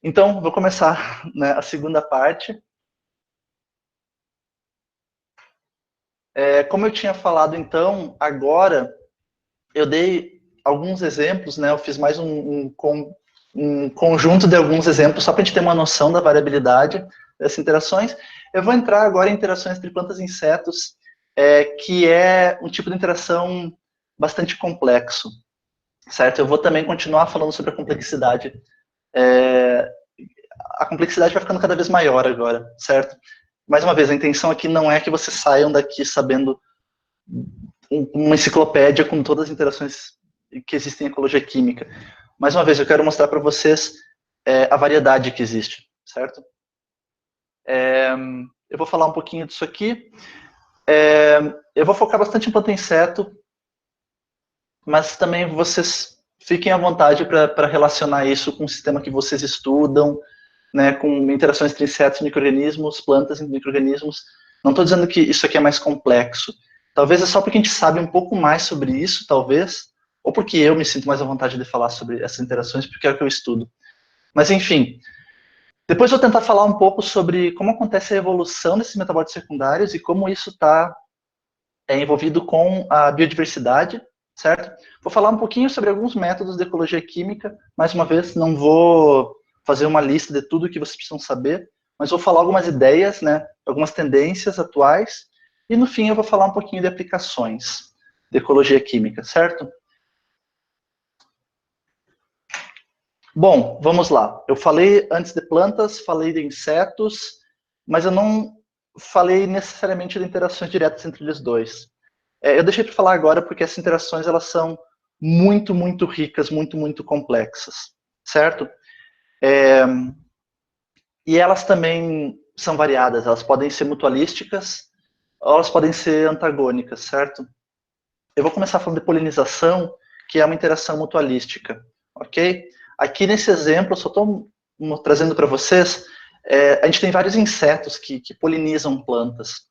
Então, vou começar, né, a segunda parte. Como eu tinha falado, então, agora eu dei alguns exemplos, né, eu fiz mais um conjunto de alguns exemplos, só para a gente ter uma noção da variabilidade dessas interações. Eu vou entrar agora em interações entre plantas e insetos, que é um tipo de interação bastante complexo, certo? Eu vou também continuar falando sobre a complexidade. A complexidade vai ficando cada vez maior agora, certo? Mais uma vez, a intenção aqui não é que vocês saiam daqui sabendo uma enciclopédia com todas as interações que existem em ecologia química. Mais uma vez, eu quero mostrar para vocês a variedade que existe, certo? Eu vou falar um pouquinho disso aqui. Eu vou focar bastante em planta e inseto, mas também vocês fiquem à vontade para relacionar isso com o sistema que vocês estudam, né, com interações entre insetos e micro-organismos, plantas e micro-organismos. Não estou dizendo que isso aqui é mais complexo. Talvez é só porque a gente sabe um pouco mais sobre isso, talvez, ou porque eu me sinto mais à vontade de falar sobre essas interações, porque é o que eu estudo. Mas, enfim, depois eu vou tentar falar um pouco sobre como acontece a evolução desses metabólitos secundários e como isso está envolvido com a biodiversidade, certo? Vou falar um pouquinho sobre alguns métodos de ecologia química. Mais uma vez, não vou fazer uma lista de tudo que vocês precisam saber, mas vou falar algumas ideias, né, algumas tendências atuais, e no fim eu vou falar um pouquinho de aplicações de ecologia química, certo? Bom, vamos lá. Eu falei antes de plantas, falei de insetos, mas eu não falei necessariamente de interações diretas entre eles dois. Eu deixei para falar agora porque essas interações elas são muito, muito ricas, muito, muito complexas, certo? E elas também são variadas, elas podem ser mutualísticas ou elas podem ser antagônicas, certo? Eu vou começar falando de polinização, que é uma interação mutualística, ok? Aqui nesse exemplo, eu só estou trazendo para vocês, a gente tem vários insetos que polinizam plantas,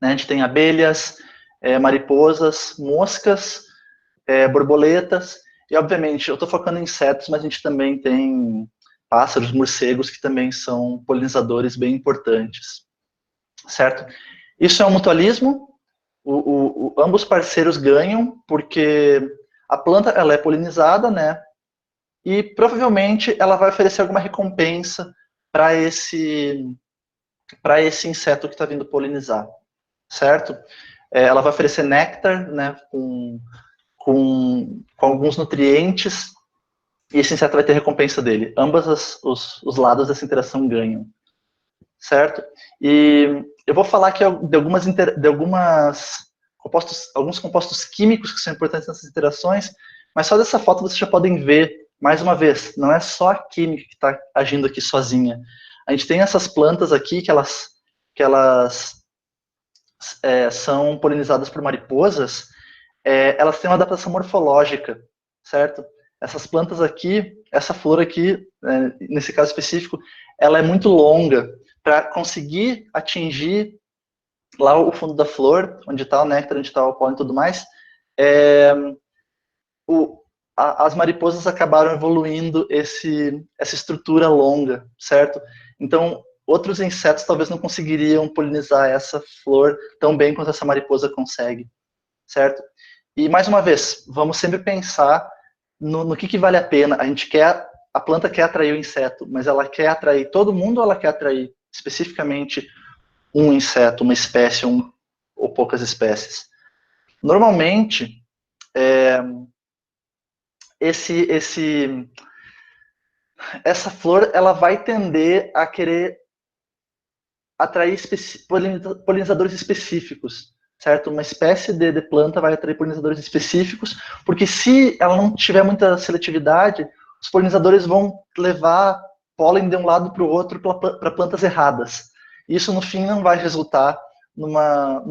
né? A gente tem abelhas, mariposas, moscas, borboletas, e obviamente eu estou focando em insetos, mas a gente também tem pássaros, morcegos, que também são polinizadores bem importantes, certo? Isso é um mutualismo, ambos parceiros ganham, porque a planta ela é polinizada, né? E provavelmente ela vai oferecer alguma recompensa para esse inseto que está vindo polinizar, certo? Ela vai oferecer néctar, né? Com alguns nutrientes, e esse inseto vai ter recompensa dele. Ambos os lados dessa interação ganham, certo? E eu vou falar aqui de alguns compostos químicos que são importantes nessas interações, mas só dessa foto vocês já podem ver, mais uma vez, não é só a química que está agindo aqui sozinha. A gente tem essas plantas aqui que elas são polinizadas por mariposas, elas têm uma adaptação morfológica, certo? Essas plantas aqui, essa flor aqui, nesse caso específico, ela é muito longa para conseguir atingir lá o fundo da flor, onde está o néctar, onde está o pólen e tudo mais. As mariposas acabaram evoluindo essa estrutura longa, certo? Então, outros insetos talvez não conseguiriam polinizar essa flor tão bem quanto essa mariposa consegue, certo? E, mais uma vez, vamos sempre pensar no que vale a pena. A planta quer atrair o inseto, mas ela quer atrair todo mundo ou ela quer atrair especificamente um inseto, uma espécie ou poucas espécies? Normalmente, essa flor ela vai tender a querer atrair polinizadores específicos, certo? Uma espécie de planta vai atrair polinizadores específicos, porque se ela não tiver muita seletividade, os polinizadores vão levar pólen de um lado para o outro para plantas erradas. Isso, no fim, não vai resultar num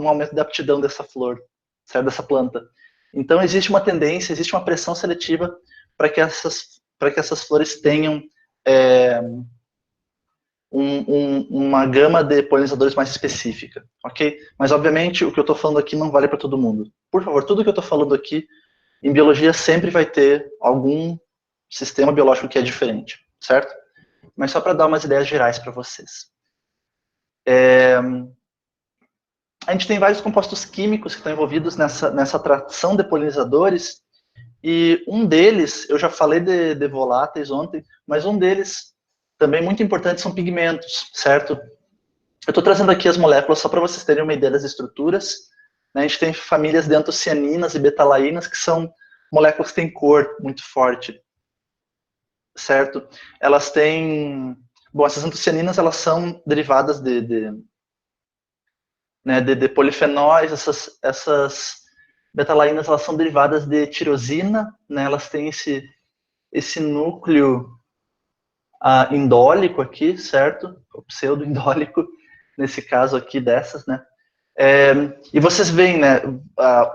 aumento da aptidão dessa flor, certo? Dessa planta. Então, existe uma tendência, existe uma pressão seletiva para que essas flores tenham uma gama de polinizadores mais específica, ok? Mas, obviamente, o que eu estou falando aqui não vale para todo mundo. Por favor, tudo que eu estou falando aqui, em biologia, sempre vai ter algum sistema biológico que é diferente, certo? mas só para dar umas ideias gerais para vocês. A gente tem vários compostos químicos que estão envolvidos nessa atração de polinizadores, e um deles, eu já falei de voláteis ontem, mas um deles, também muito importante, são pigmentos, certo? Eu estou trazendo aqui as moléculas só para vocês terem uma ideia das estruturas. A gente tem famílias de antocianinas e betalainas, que são moléculas que têm cor muito forte, certo? Elas têm... Bom, essas antocianinas, elas são derivadas de polifenóis. Essas betalainas, elas são derivadas de tirosina, né? Elas têm esse núcleo indólico aqui, certo? O pseudo-indólico, nesse caso aqui dessas, né? E vocês veem, né?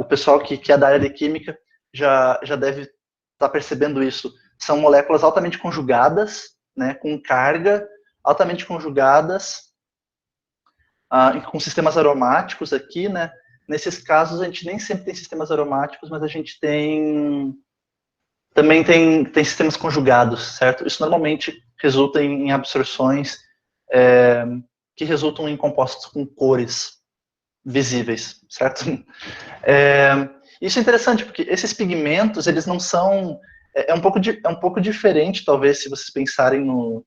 O pessoal que é da área de química já deve estar percebendo isso. São moléculas altamente conjugadas, né? Com carga, altamente conjugadas, com sistemas aromáticos aqui, né? Nesses casos, a gente nem sempre tem sistemas aromáticos, mas a gente também tem sistemas conjugados, certo? Isso normalmente resulta em absorções que resultam em compostos com cores visíveis, certo? Isso é interessante, porque esses pigmentos, eles não são... É um pouco diferente, talvez, se vocês pensarem no...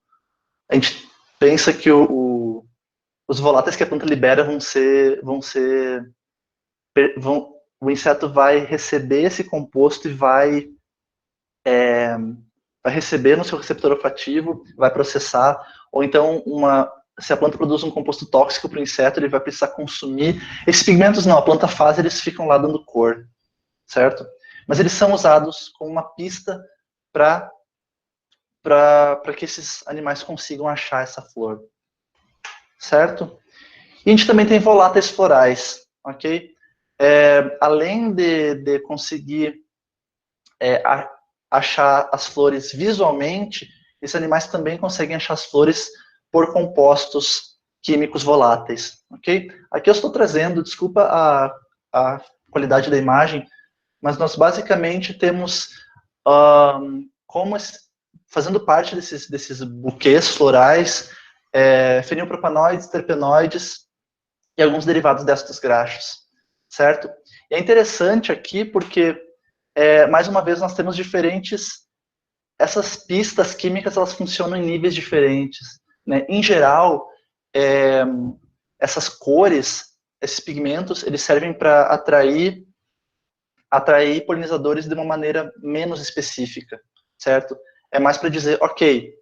A gente pensa que os voláteis que a planta libera o inseto vai receber esse composto e vai receber no seu receptor olfativo, vai processar, ou então se a planta produz um composto tóxico para o inseto, ele vai precisar consumir. Esses pigmentos não, a planta faz, eles ficam lá dando cor, certo? Mas eles são usados como uma pista para que esses animais consigam achar essa flor, certo? E a gente também tem voláteis florais, ok? Além de conseguir achar as flores visualmente, esses animais também conseguem achar as flores por compostos químicos voláteis, ok? Aqui eu estou trazendo, desculpa a qualidade da imagem, mas nós basicamente temos fazendo parte desses buquês florais, fenilpropanoides, terpenoides e alguns derivados de ácidos graxos, certo? E é interessante aqui porque, mais uma vez, nós temos essas pistas químicas, elas funcionam em níveis diferentes, né? Em geral, essas cores, esses pigmentos, eles servem para atrair polinizadores de uma maneira menos específica, certo? É mais para dizer, ok,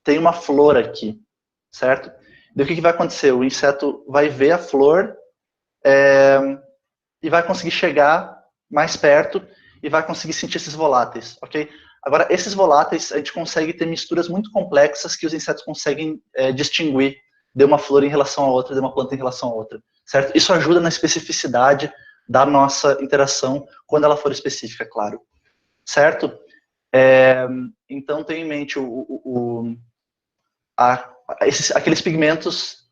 tem uma flor aqui, certo? E o que vai acontecer? O inseto vai ver a flor e vai conseguir chegar mais perto e vai conseguir sentir esses voláteis, ok? Agora, esses voláteis, a gente consegue ter misturas muito complexas que os insetos conseguem distinguir de uma flor em relação a outra, de uma planta em relação a outra, certo? Isso ajuda na especificidade da nossa interação, quando ela for específica, claro, certo? Então, tenha em mente aqueles pigmentos,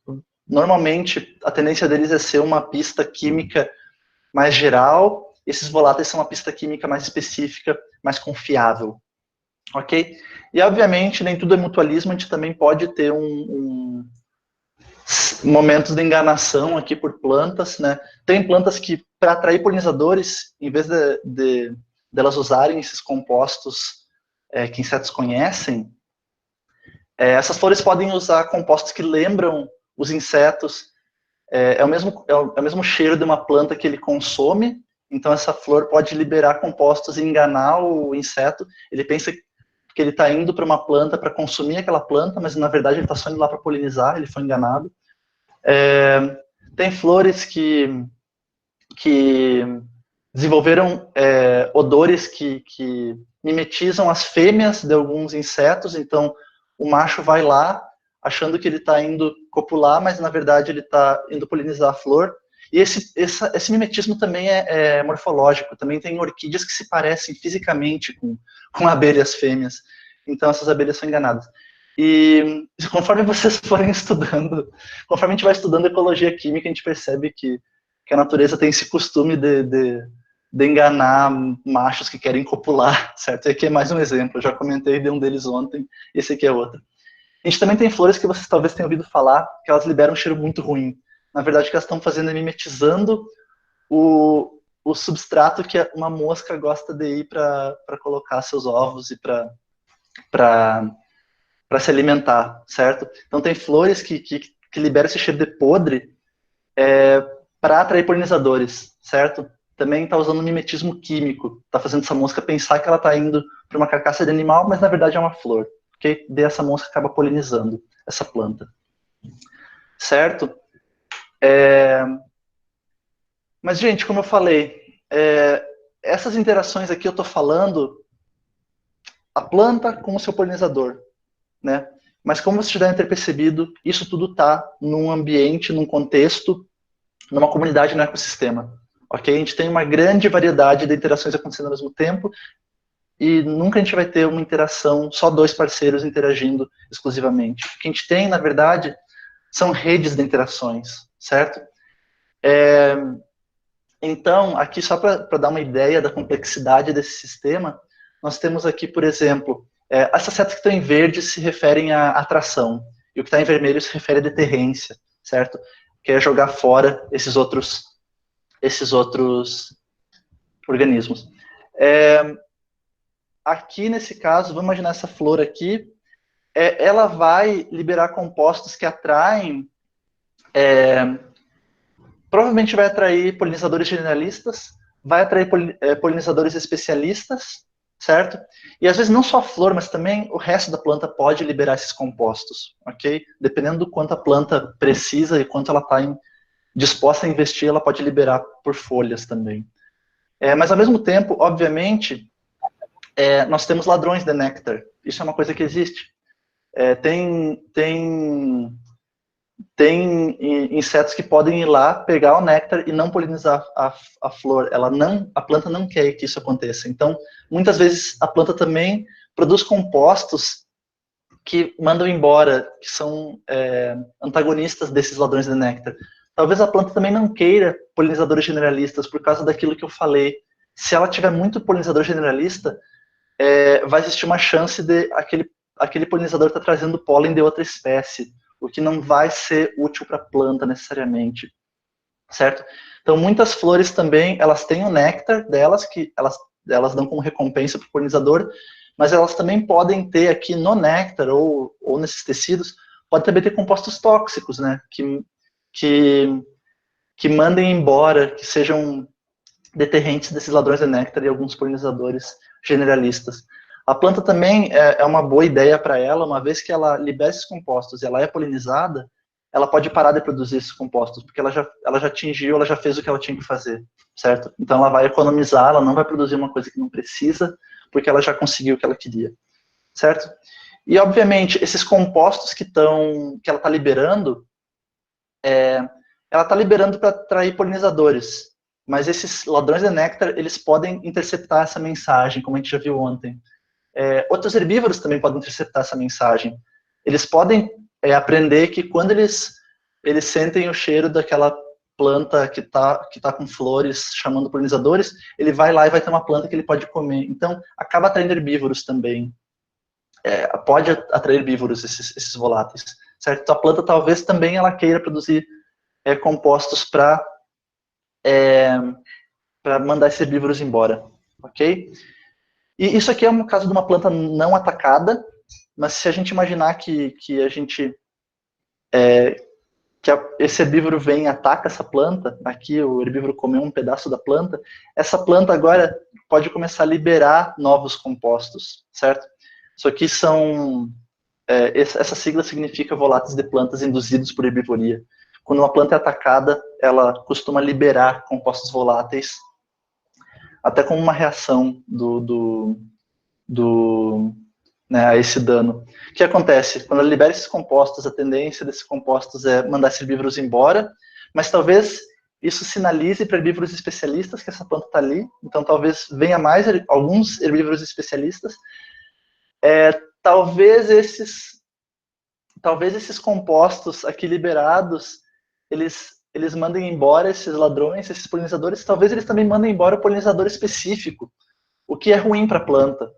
normalmente, a tendência deles é ser uma pista química mais geral. Esses voláteis são uma pista química mais específica, mais confiável, ok? E, obviamente, nem tudo é mutualismo, a gente também pode ter momentos de enganação aqui por plantas, né? Tem plantas que, para atrair polinizadores, em vez de elas usarem esses compostos que insetos conhecem, essas flores podem usar compostos que lembram os insetos. É o mesmo cheiro de uma planta que ele consome, então essa flor pode liberar compostos e enganar o inseto. Ele pensa que ele está indo para uma planta para consumir aquela planta, mas na verdade ele está só indo lá para polinizar, ele foi enganado. Tem flores que desenvolveram odores que mimetizam as fêmeas de alguns insetos, então o macho vai lá achando que ele está indo copular, mas na verdade ele está indo polinizar a flor. E esse mimetismo também é morfológico, também tem orquídeas que se parecem fisicamente com abelhas fêmeas, então essas abelhas são enganadas. E conforme vocês forem estudando, conforme a gente vai estudando ecologia química, a gente percebe que a natureza tem esse costume de enganar machos que querem copular, certo? E aqui é mais um exemplo, eu já comentei de um deles ontem, esse aqui é outro. A gente também tem flores que vocês talvez tenham ouvido falar, que elas liberam um cheiro muito ruim. Na verdade, o que elas estão fazendo é mimetizando o substrato que uma mosca gosta de ir para colocar seus ovos e para se alimentar, certo? Então tem flores que liberam esse cheiro de podre para atrair polinizadores, certo? Também está usando mimetismo químico, está fazendo essa mosca pensar que ela está indo para uma carcaça de animal, mas na verdade é uma flor, ok? Daí essa mosca acaba polinizando essa planta, certo? Mas, gente, como eu falei, essas interações aqui eu estou falando a planta com o seu polinizador, né? Mas como vocês já devem ter percebido, isso tudo está num ambiente, num contexto, numa comunidade, no ecossistema. Ok? A gente tem uma grande variedade de interações acontecendo ao mesmo tempo e nunca a gente vai ter uma interação, só dois parceiros interagindo exclusivamente. O que a gente tem, na verdade, são redes de interações, certo? Então, aqui só para dar uma ideia da complexidade desse sistema, nós temos aqui, por exemplo, essas setas que estão em verde se referem à atração, e o que está em vermelho se refere à deterrência, certo? Que é jogar fora esses outros organismos. Aqui, nesse caso, vamos imaginar essa flor aqui, ela vai liberar compostos que atraem, provavelmente vai atrair polinizadores generalistas, vai atrair polinizadores especialistas, certo? E às vezes não só a flor, mas também o resto da planta pode liberar esses compostos, ok? Dependendo do quanto a planta precisa e quanto ela está disposta a investir, ela pode liberar por folhas também. Mas ao mesmo tempo, obviamente, nós temos ladrões de néctar. Isso é uma coisa que existe. Tem insetos que podem ir lá, pegar o néctar e não polinizar a flor. A planta não quer que isso aconteça. Então, muitas vezes, a planta também produz compostos que mandam embora, que são antagonistas desses ladrões de néctar. Talvez a planta também não queira polinizadores generalistas por causa daquilo que eu falei. Se ela tiver muito polinizador generalista, vai existir uma chance de aquele polinizador estar trazendo pólen de outra espécie, o que não vai ser útil para a planta necessariamente, certo? Então, muitas flores também, elas têm o néctar delas, que elas dão como recompensa para o polinizador, mas elas também podem ter aqui no néctar ou nesses tecidos, pode também ter compostos tóxicos, né, que mandem embora, que sejam deterrentes desses ladrões de néctar e alguns polinizadores generalistas. A planta também é uma boa ideia para ela, uma vez que ela libera esses compostos e ela é polinizada, ela pode parar de produzir esses compostos, porque ela já atingiu, ela já fez o que ela tinha que fazer, certo? Então ela vai economizar, ela não vai produzir uma coisa que não precisa, porque ela já conseguiu o que ela queria, certo? E, obviamente, esses compostos que ela está liberando, ela está liberando para atrair polinizadores, mas esses ladrões de néctar, eles podem interceptar essa mensagem, como a gente já viu ontem. Outros herbívoros também podem interceptar essa mensagem. Eles podem aprender que quando eles sentem o cheiro daquela planta que tá com flores chamando polinizadores, ele vai lá e vai ter uma planta que ele pode comer. Então, acaba atraindo herbívoros também. Pode atrair herbívoros esses voláteis, certo? Então, a planta talvez também ela queira produzir compostos para mandar esses herbívoros embora, ok? E isso aqui é um caso de uma planta não atacada, mas se a gente imaginar que esse herbívoro vem e ataca essa planta, aqui o herbívoro comeu um pedaço da planta, essa planta agora pode começar a liberar novos compostos, certo? Isso aqui essa sigla significa voláteis de plantas induzidos por herbivoria. Quando uma planta é atacada, ela costuma liberar compostos voláteis, até como uma reação a esse dano. O que acontece? Quando ela libera esses compostos, a tendência desses compostos é mandar esses herbívoros embora, mas talvez isso sinalize para herbívoros especialistas que essa planta está ali, então talvez venha mais alguns herbívoros especialistas. Talvez esses compostos aqui liberados, eles mandem embora esses ladrões, esses polinizadores, talvez eles também mandem embora o polinizador específico, o que é ruim para a planta.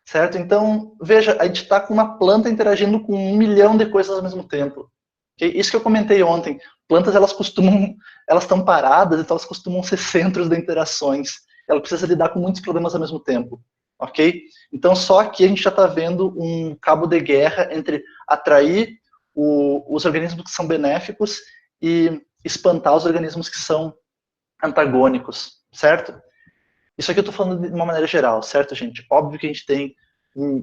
certo? Então, veja, a gente está com uma planta interagindo com 1 milhão de coisas ao mesmo tempo. Okay? Isso que eu comentei ontem. Plantas, elas estão paradas, então elas costumam ser centros de interações. Ela precisa lidar com muitos problemas ao mesmo tempo, ok? Então, só aqui a gente já está vendo um cabo de guerra entre atrair os organismos que são benéficos e espantar os organismos que são antagônicos, certo? Isso aqui eu estou falando de uma maneira geral, certo, gente? Óbvio que a gente tem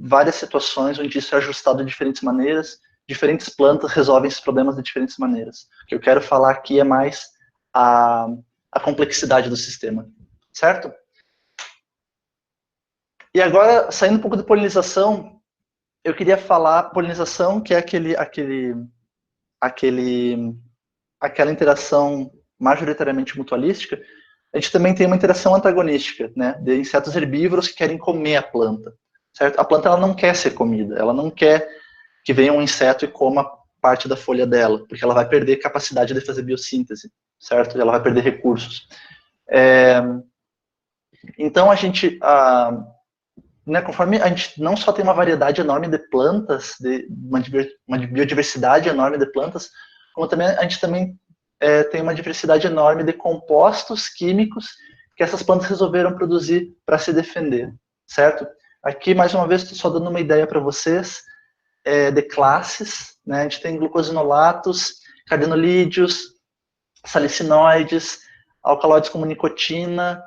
várias situações onde isso é ajustado de diferentes maneiras, diferentes plantas resolvem esses problemas de diferentes maneiras. O que eu quero falar aqui é mais a, a complexidade do sistema, certo? E agora, saindo um pouco de polinização, eu queria falar polinização, que é aquela interação majoritariamente mutualística. A gente também tem uma interação antagonística, né, de insetos herbívoros que querem comer a planta, certo? A planta ela não quer ser comida, ela não quer que venha um inseto e coma parte da folha dela, porque ela vai perder capacidade de fazer biossíntese, certo? Ela vai perder recursos. Então né, conforme a gente não só tem uma variedade enorme de plantas, uma biodiversidade enorme de plantas, como também a gente também tem uma diversidade enorme de compostos químicos que essas plantas resolveram produzir para se defender, certo? Aqui, mais uma vez, estou só dando uma ideia para vocês de classes, né? A gente tem glucosinolatos, cardenolídeos, salicinoides, alcaloides como nicotina,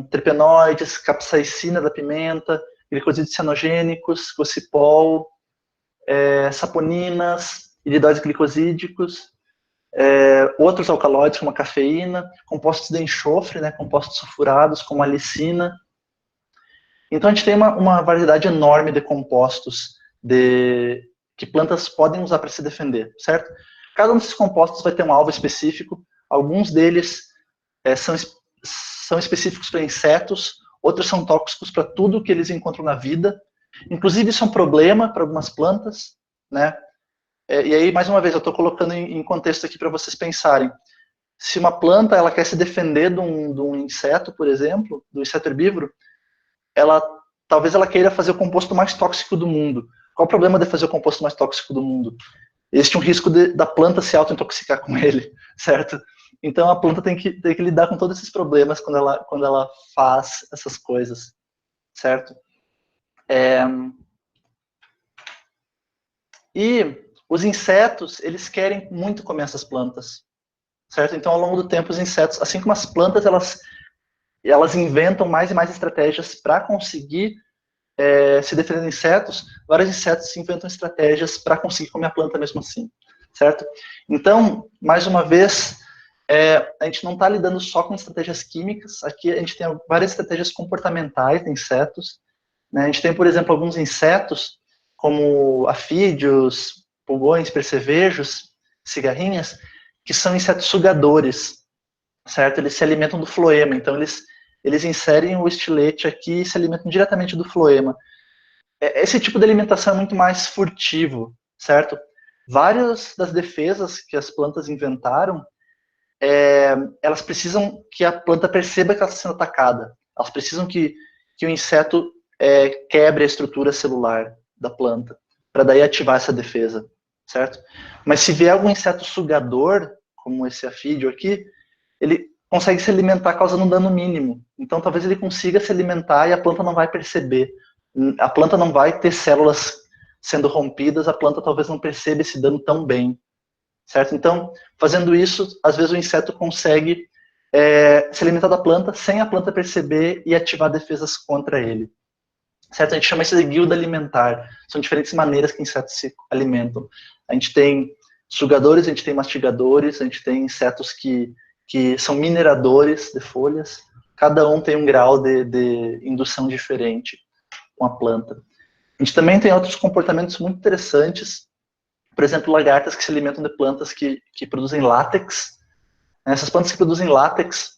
terpenoides, capsaicina da pimenta, glicosídeos cianogênicos, gocipol, saponinas, iridóis glicosídicos, outros alcaloides como a cafeína, compostos de enxofre, né, compostos sulfurados como a alicina. Então a gente tem uma variedade enorme de compostos que plantas podem usar para se defender, certo? Cada um desses compostos vai ter um alvo específico, alguns deles são específicos para insetos, outros são tóxicos para tudo que eles encontram na vida. Inclusive, isso é um problema para algumas plantas, né? E aí, mais uma vez, eu estou colocando em contexto aqui para vocês pensarem. Se uma planta ela quer se defender de um inseto, por exemplo, do inseto herbívoro, talvez ela queira fazer o composto mais tóxico do mundo. Qual o problema de fazer o composto mais tóxico do mundo? Existe um risco da planta se auto-intoxicar com ele, certo? Então a planta tem que lidar com todos esses problemas quando ela faz essas coisas, certo? E os insetos, eles querem muito comer essas plantas, certo? Então ao longo do tempo os insetos, assim como as plantas, elas inventam mais e mais estratégias para conseguir se defender de insetos, vários insetos inventam estratégias para conseguir comer a planta mesmo assim, certo? Então, mais uma vez, a gente não está lidando só com estratégias químicas, aqui a gente tem várias estratégias comportamentais de insetos, né? A gente tem, por exemplo, alguns insetos, como afídeos, pulgões, percevejos, cigarrinhas, que são insetos sugadores, certo? Eles se alimentam do floema, então eles inserem o estilete aqui e se alimentam diretamente do floema. Esse tipo de alimentação é muito mais furtivo, certo? Várias das defesas que as plantas inventaram, elas precisam que a planta perceba que ela está sendo atacada. Elas precisam que o inseto quebre a estrutura celular da planta, para daí ativar essa defesa, certo? Mas se vier algum inseto sugador, como esse afídeo aqui, ele consegue se alimentar causando um dano mínimo. Então, talvez ele consiga se alimentar e a planta não vai perceber. A planta não vai ter células sendo rompidas, a planta talvez não perceba esse dano tão bem, certo? Então, fazendo isso, às vezes o inseto consegue se alimentar da planta sem a planta perceber e ativar defesas contra ele, certo? A gente chama isso de guilda alimentar. São diferentes maneiras que insetos se alimentam. A gente tem sugadores, a gente tem mastigadores, a gente tem insetos que são mineradores de folhas. Cada um tem um grau de indução diferente com a planta. A gente também tem outros comportamentos muito interessantes, por exemplo, lagartas que se alimentam de plantas que produzem látex. Essas plantas que produzem látex,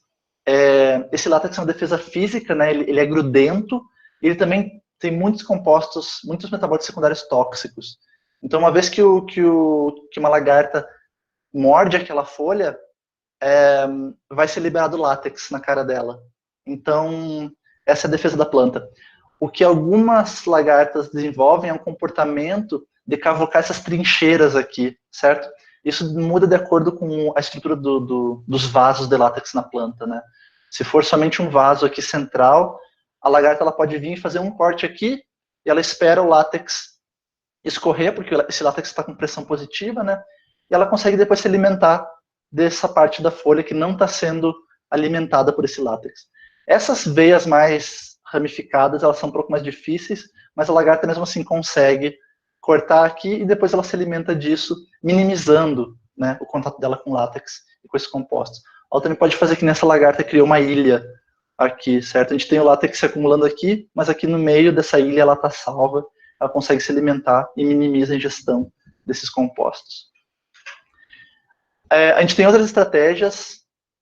esse látex é uma defesa física, né? Ele é grudento, e ele também tem muitos compostos, muitos metabólitos secundários tóxicos. Então, uma vez que uma lagarta morde aquela folha, vai ser liberado látex na cara dela. Então, essa é a defesa da planta. o que algumas lagartas desenvolvem é um comportamento de cavocar essas trincheiras aqui, certo? Isso muda de acordo com a estrutura dos vasos de látex na planta, né? Se for somente um vaso aqui central, a lagarta ela pode vir e fazer um corte aqui, e ela espera o látex escorrer, porque esse látex está com pressão positiva, né? E ela consegue depois se alimentar dessa parte da folha que não está sendo alimentada por esse látex. Essas veias mais ramificadas, elas são um pouco mais difíceis, mas a lagarta mesmo assim consegue cortar aqui e depois ela se alimenta disso, minimizando, né, o contato dela com látex e com esses compostos. Ela também pode fazer que nessa lagarta criou uma ilha aqui, certo? A gente tem o látex se acumulando aqui, mas aqui no meio dessa ilha ela está salva, ela consegue se alimentar e minimiza a ingestão desses compostos. A gente tem outras estratégias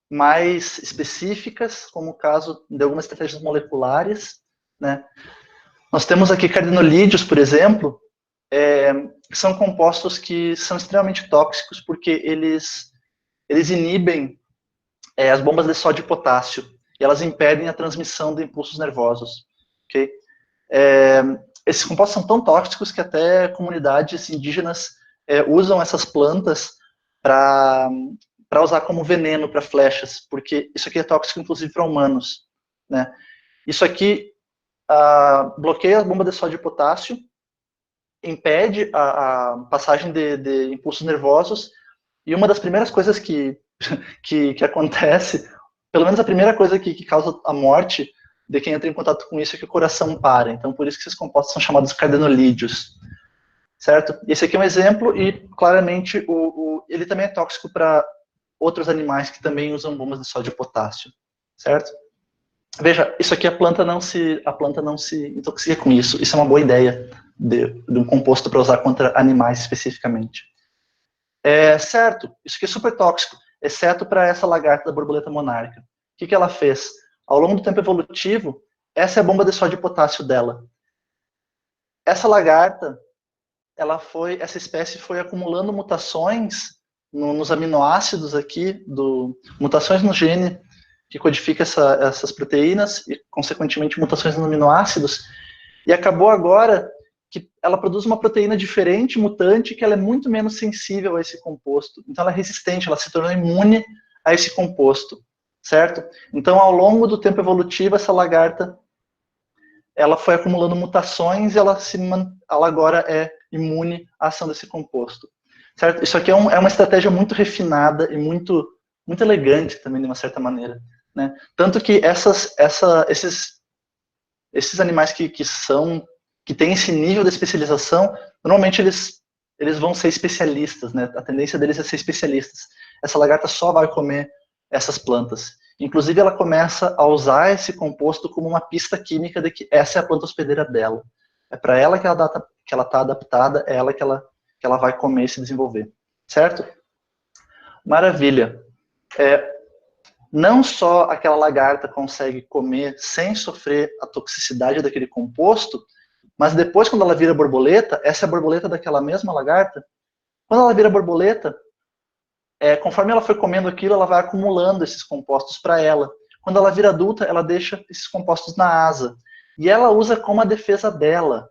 mais específicas, como o caso de algumas estratégias moleculares, né? Nós temos aqui cardinolídeos, por exemplo, que são compostos que são extremamente tóxicos porque eles inibem as bombas de sódio e potássio e elas impedem a transmissão de impulsos nervosos, ok? Esses compostos são tão tóxicos que até comunidades indígenas usam essas plantas para usar como veneno para flechas, porque isso aqui é tóxico inclusive para humanos, né? Isso aqui bloqueia a bomba de sódio e potássio, impede a passagem de impulsos nervosos, e uma das primeiras coisas que acontece, pelo menos a primeira coisa que causa a morte de quem entra em contato com isso é que o coração para. Então, por isso que esses compostos são chamados cardenolídeos, certo? Esse aqui é um exemplo e, claramente, ele também é tóxico para outros animais que também usam bombas de sódio e potássio, certo? Veja, isso aqui a planta não se intoxica com isso. Isso é uma boa ideia de um composto para usar contra animais especificamente. Certo, isso aqui é super tóxico, exceto para essa lagarta da borboleta monarca. O que ela fez? Ao longo do tempo evolutivo, essa é a bomba de sódio e potássio dela. Essa lagarta, essa espécie foi acumulando mutações nos aminoácidos aqui, mutações no gene que codifica essas proteínas e, consequentemente, mutações nos aminoácidos, e acabou agora que ela produz uma proteína diferente, mutante, que ela é muito menos sensível a esse composto. Então ela é resistente, ela se tornou imune a esse composto, certo? Então, ao longo do tempo evolutivo, essa lagarta, ela foi acumulando mutações e ela agora é imune à ação desse composto, certo? Isso aqui é uma estratégia muito refinada e muito elegante também, de uma certa maneira, né? Tanto que esses animais que têm esse nível de especialização, normalmente eles vão ser especialistas, né? A tendência deles é ser especialistas. Essa lagarta só vai comer essas plantas. Inclusive, ela começa a usar esse composto como uma pista química de que essa é a planta hospedeira dela. É para ela que ela está adaptada, é ela que ela vai comer e se desenvolver. Certo? Maravilha. Não só aquela lagarta consegue comer sem sofrer a toxicidade daquele composto, mas depois, quando ela vira borboleta, essa é a borboleta daquela mesma lagarta, quando ela vira borboleta, conforme ela foi comendo aquilo, ela vai acumulando esses compostos para ela. Quando ela vira adulta, ela deixa esses compostos na asa. E ela usa como a defesa dela,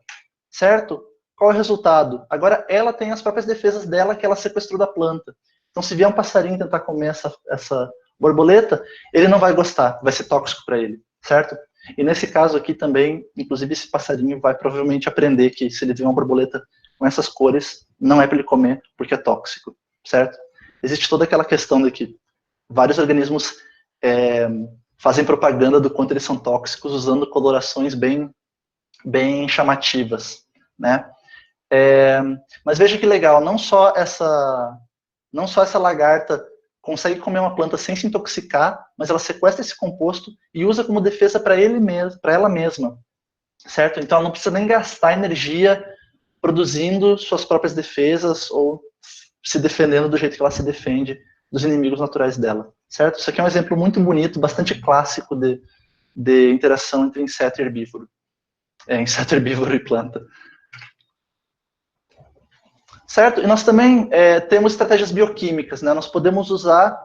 certo? Qual é o resultado? Agora ela tem as próprias defesas dela que ela sequestrou da planta. Então, se vier um passarinho tentar comer essa borboleta, ele não vai gostar, vai ser tóxico para ele, certo? E nesse caso aqui também, inclusive esse passarinho vai provavelmente aprender que se ele ver uma borboleta com essas cores, não é para ele comer porque é tóxico, certo? Existe toda aquela questão de que vários organismos fazem propaganda do quanto eles são tóxicos usando colorações bem chamativas, né? Mas veja que legal, não só essa lagarta consegue comer uma planta sem se intoxicar, mas ela sequestra esse composto e usa como defesa para ela mesma, certo? Então ela não precisa nem gastar energia produzindo suas próprias defesas ou se defendendo do jeito que ela se defende dos inimigos naturais dela, certo? Isso aqui é um exemplo muito bonito, bastante clássico de interação entre inseto e herbívoro. Inseto, herbívoro e planta. Certo? E nós também temos estratégias bioquímicas, né? Nós podemos usar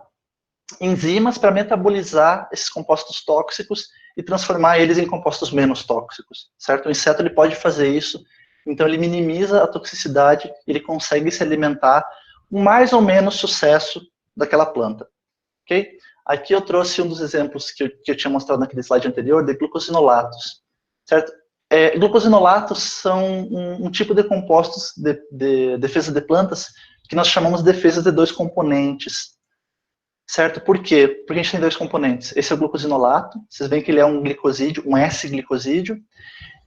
enzimas para metabolizar esses compostos tóxicos e transformar eles em compostos menos tóxicos, certo? O inseto ele pode fazer isso, então ele minimiza a toxicidade, ele consegue se alimentar com mais ou menos sucesso daquela planta, ok? Aqui eu trouxe um dos exemplos que eu tinha mostrado naquele slide anterior, de glucosinolatos, certo? Glucosinolatos são um tipo de compostos de defesa de plantas que nós chamamos de defesa de dois componentes, certo? Por quê? Porque a gente tem dois componentes. Esse é o glucosinolato, vocês veem que ele é um glicosídeo, um S-glicosídeo,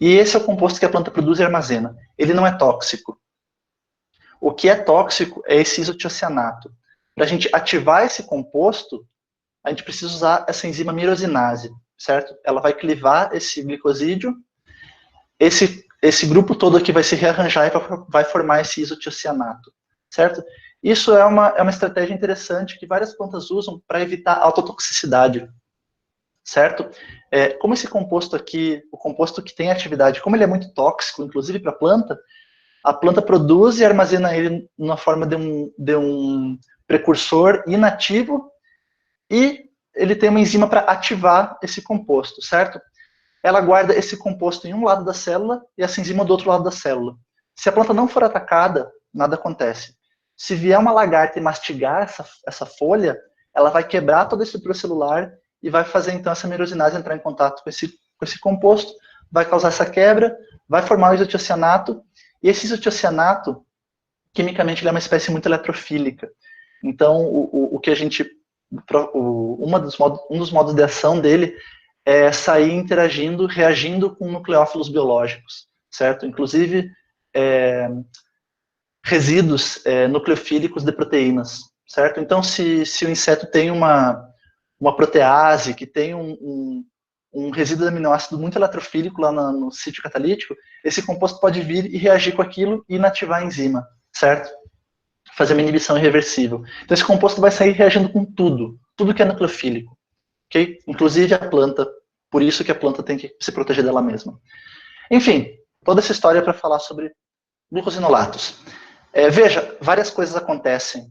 e esse é o composto que a planta produz e armazena. Ele não é tóxico. O que é tóxico é esse isotiocianato. Para a gente ativar esse composto, a gente precisa usar essa enzima mirosinase, certo? Ela vai clivar esse glicosídeo, esse grupo todo aqui vai se rearranjar e vai formar esse isotiocianato, certo? Isso é uma estratégia interessante que várias plantas usam para evitar autotoxicidade, certo? Como esse composto aqui, o composto que tem atividade, como ele é muito tóxico, inclusive para a planta produz e armazena ele na forma de um precursor inativo e ele tem uma enzima para ativar esse composto, certo? Ela guarda esse composto em um lado da célula e essa enzima do outro lado da célula. Se a planta não for atacada, nada acontece. Se vier uma lagarta e mastigar essa folha, ela vai quebrar toda a estrutura celular e vai fazer então essa mirosinase entrar em contato com esse composto, vai causar essa quebra, vai formar o isotiocianato, e esse isotiocianato, quimicamente, ele é uma espécie muito eletrofílica. Então, o que a gente... um dos modos de ação dele é sair interagindo, reagindo com nucleófilos biológicos, certo? Inclusive, resíduos nucleofílicos de proteínas, certo? Então, se o inseto tem uma protease, que tem um resíduo de aminoácido muito eletrofílico lá no sítio catalítico, esse composto pode vir e reagir com aquilo e inativar a enzima, certo? Fazer uma inibição irreversível. Então, esse composto vai sair reagindo com tudo que é nucleofílico, ok? Inclusive a planta, por isso que a planta tem que se proteger dela mesma. Enfim, toda essa história para falar sobre glucosinolatos. Veja, várias coisas acontecem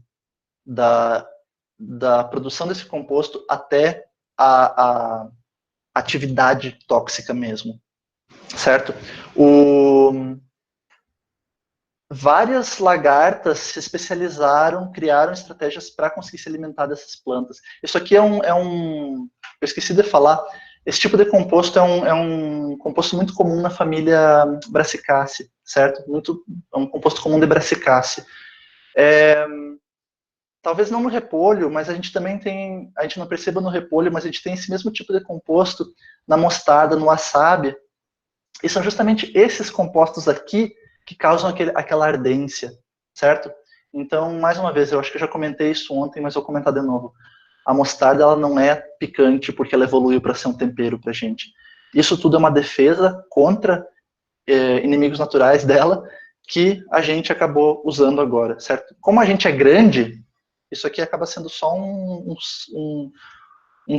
da produção desse composto até a atividade tóxica mesmo, certo? Várias lagartas se especializaram, criaram estratégias para conseguir se alimentar dessas plantas. Isso aqui eu esqueci de falar, esse tipo de composto é um composto muito comum na família Brassicaceae, certo? É um composto comum de Brassicaceae. Talvez não no repolho, mas a gente também tem, a gente não perceba no repolho, mas a gente tem esse mesmo tipo de composto na mostarda, no wasabi, e são justamente esses compostos aqui que causam aquela ardência, certo? Então, mais uma vez, eu acho que eu já comentei isso ontem, mas vou comentar de novo. A mostarda, ela não é picante porque ela evoluiu para ser um tempero pra gente. Isso tudo é uma defesa contra inimigos naturais dela, que a gente acabou usando agora, certo? Como a gente é grande, isso aqui acaba sendo só um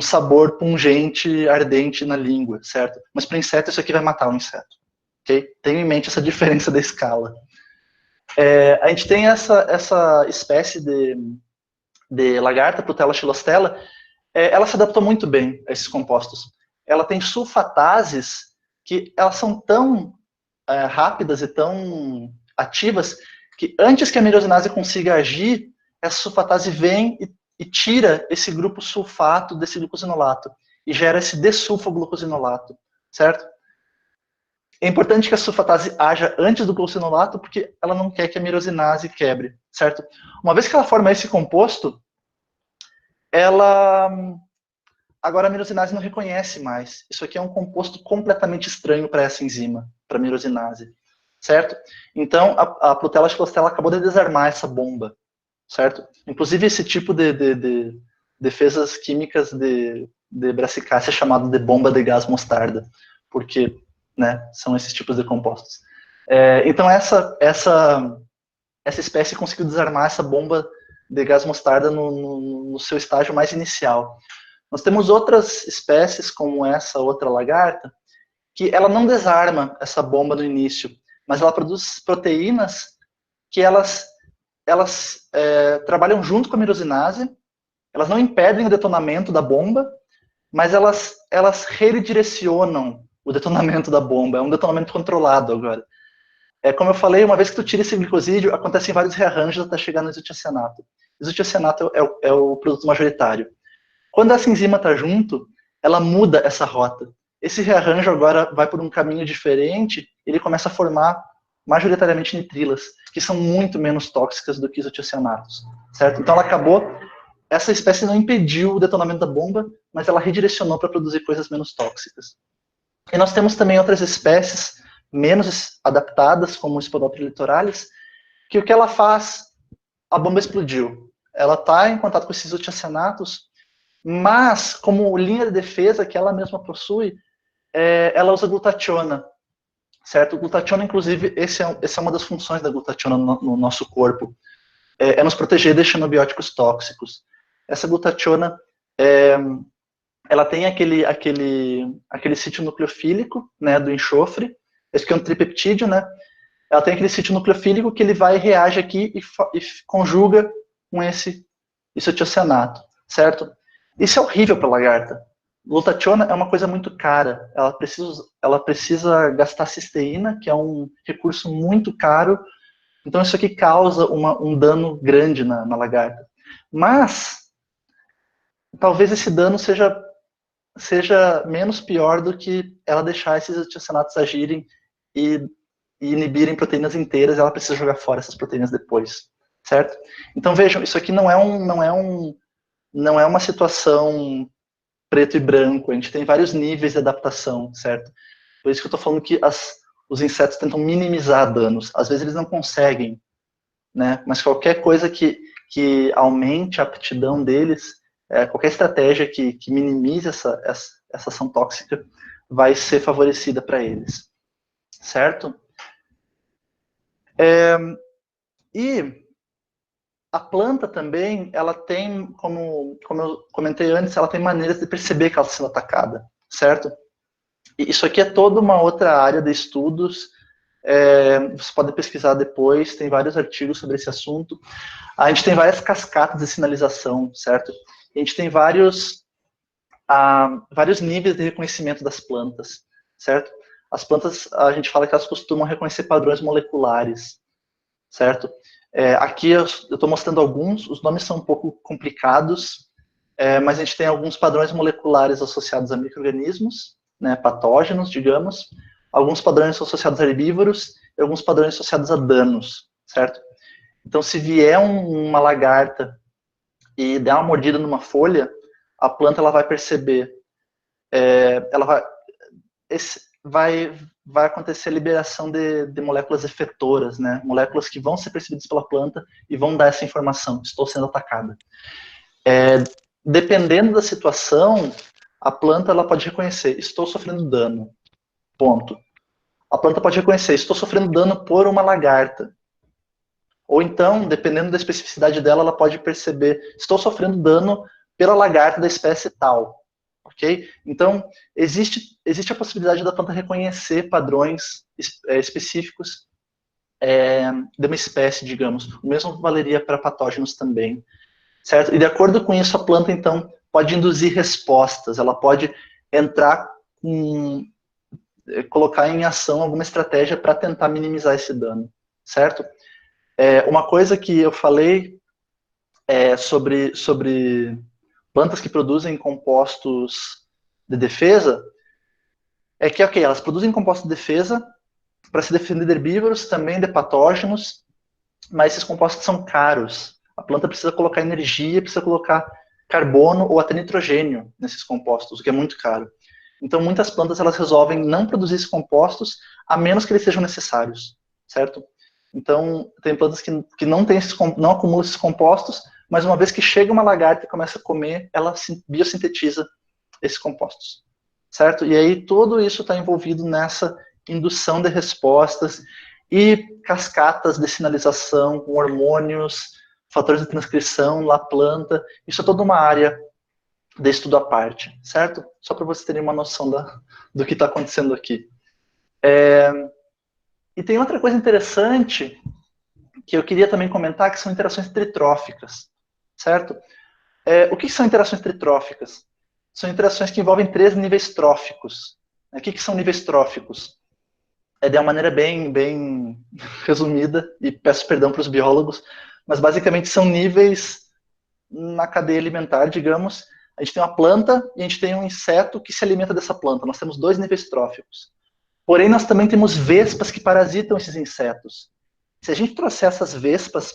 sabor pungente, ardente na língua, certo? Mas para inseto, isso aqui vai matar o inseto. Okay? Tenha em mente essa diferença da escala. A gente tem essa espécie de lagarta, Protella xylostella, ela se adaptou muito bem a esses compostos. Ela tem sulfatases que elas são tão rápidas e tão ativas que antes que a mirosinase consiga agir, essa sulfatase vem e tira esse grupo sulfato desse glucosinolato e gera esse desulfoglucosinolato, certo? É importante que a sulfatase haja antes do glucosinolato porque ela não quer que a mirosinase quebre, certo? Uma vez que ela forma esse composto, agora a mirosinase não reconhece mais. Isso aqui é um composto completamente estranho para essa enzima, para a mirosinase, certo? Então, a Protella xylostella acabou de desarmar essa bomba, certo? Inclusive, esse tipo de defesas químicas de Brassicaceae é chamado de bomba de gás mostarda, porque, né, são esses tipos de compostos. Então, essa espécie conseguiu desarmar essa bomba de gás mostarda no seu estágio mais inicial. Nós temos outras espécies, como essa outra lagarta, que ela não desarma essa bomba no início, mas ela produz proteínas que elas trabalham junto com a mirosinase, elas não impedem o detonamento da bomba, mas elas redirecionam o detonamento da bomba. É um detonamento controlado agora. Como eu falei, uma vez que tu tira esse glicosídeo, acontecem vários rearranjos até chegar no isotiocenato. Isotiocenato é o produto majoritário. Quando essa enzima está junto, ela muda essa rota. Esse rearranjo agora vai por um caminho diferente, ele começa a formar majoritariamente nitrilas, que são muito menos tóxicas do que isotioceanatos, certo? Então ela acabou, essa espécie não impediu o detonamento da bomba, mas ela redirecionou para produzir coisas menos tóxicas. E nós temos também outras espécies menos adaptadas, como o Spodoptera litoralis, que o que ela faz, a bomba explodiu. Ela está em contato com esses isotioceanatos, mas, como linha de defesa que ela mesma possui, ela usa glutationa, certo? Glutationa, inclusive, essa é uma das funções da glutationa no nosso corpo, nos proteger de xenobióticos tóxicos. Essa glutationa, ela tem aquele sítio nucleofílico, né, do enxofre, esse que é um tripeptídeo, né? Ela tem aquele sítio nucleofílico que ele vai, reage aqui e conjuga com esse isotioceanato, certo? Isso é horrível para a lagarta. Glutationa é uma coisa muito cara. Ela precisa gastar cisteína, que é um recurso muito caro. Então isso aqui causa um dano grande na lagarta. Mas talvez esse dano seja menos pior do que ela deixar esses isotioceanatos agirem e inibirem proteínas inteiras. Ela precisa jogar fora essas proteínas depois, certo? Então vejam, isso aqui não é uma situação preto e branco, a gente tem vários níveis de adaptação, certo? Por isso que eu estou falando que os insetos tentam minimizar danos. Às vezes eles não conseguem, né? Mas qualquer coisa que aumente a aptidão deles, qualquer estratégia que minimize essa ação tóxica vai ser favorecida para eles, certo? E a planta também, ela tem, como eu comentei antes, ela tem maneiras de perceber que ela está sendo atacada, certo? E isso aqui é toda uma outra área de estudos, você pode pesquisar depois, tem vários artigos sobre esse assunto. A gente tem várias cascatas de sinalização, certo? A gente tem vários níveis de reconhecimento das plantas, certo? As plantas, a gente fala que elas costumam reconhecer padrões moleculares, certo? Aqui eu estou mostrando alguns, os nomes são um pouco complicados, mas a gente tem alguns padrões moleculares associados a micro-organismos, né, patógenos, digamos, alguns padrões associados a herbívoros e alguns padrões associados a danos, certo? Então, se vier uma lagarta e der uma mordida numa folha, a planta ela vai perceber, vai acontecer a liberação de moléculas efetoras, né? Moléculas que vão ser percebidas pela planta e vão dar essa informação, estou sendo atacada. Dependendo da situação, a planta ela pode reconhecer, estou sofrendo dano, ponto. A planta pode reconhecer, estou sofrendo dano por uma lagarta. Ou então, dependendo da especificidade dela, ela pode perceber, estou sofrendo dano pela lagarta da espécie tal. Ok? Então, existe a possibilidade da planta reconhecer padrões específicos de uma espécie, digamos. O mesmo valeria para patógenos também. Certo? E de acordo com isso, a planta, então, pode induzir respostas, ela pode entrar colocar em ação alguma estratégia para tentar minimizar esse dano, certo? Uma coisa que eu falei sobre plantas que produzem compostos de defesa é que, ok, elas produzem compostos de defesa para se defender de herbívoros, também de patógenos, mas esses compostos são caros. A planta precisa colocar energia, precisa colocar carbono ou até nitrogênio nesses compostos, o que é muito caro. Então, muitas plantas elas resolvem não produzir esses compostos, a menos que eles sejam necessários, certo? Então, tem plantas que não acumulam esses compostos, mas uma vez que chega uma lagarta e começa a comer, ela biossintetiza esses compostos, certo? E aí tudo isso está envolvido nessa indução de respostas e cascatas de sinalização com hormônios, fatores de transcrição na planta. Isso é toda uma área de estudo à parte, certo? Só para vocês terem uma noção do que está acontecendo aqui. E tem outra coisa interessante que eu queria também comentar, que são interações tritróficas, certo? O que são interações tritróficas? são interações que envolvem 3 níveis tróficos. O que são níveis tróficos? É de uma maneira bem resumida, e peço perdão para os biólogos, mas basicamente são níveis na cadeia alimentar, digamos. A gente tem uma planta e a gente tem um inseto que se alimenta dessa planta. Nós temos 2 níveis tróficos. Porém, nós também temos vespas que parasitam esses insetos. Se a gente trouxer essas vespas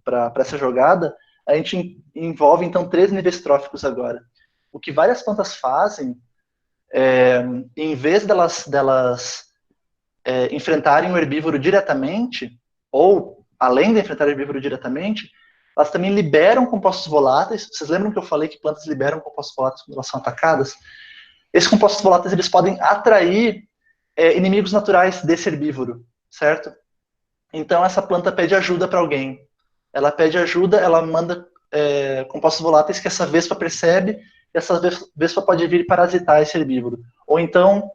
para essa jogada, a gente envolve, então, 3 níveis tróficos agora. O que várias plantas fazem, em vez delas enfrentarem o herbívoro diretamente, ou além de enfrentar o herbívoro diretamente, elas também liberam compostos voláteis. Vocês lembram que eu falei que plantas liberam compostos voláteis quando elas são atacadas? Esses compostos voláteis eles podem atrair inimigos naturais desse herbívoro, certo? Então essa planta pede ajuda para alguém. Ela pede ajuda, ela manda compostos voláteis que essa vespa percebe, e essa vespa pode vir parasitar esse herbívoro. Ou então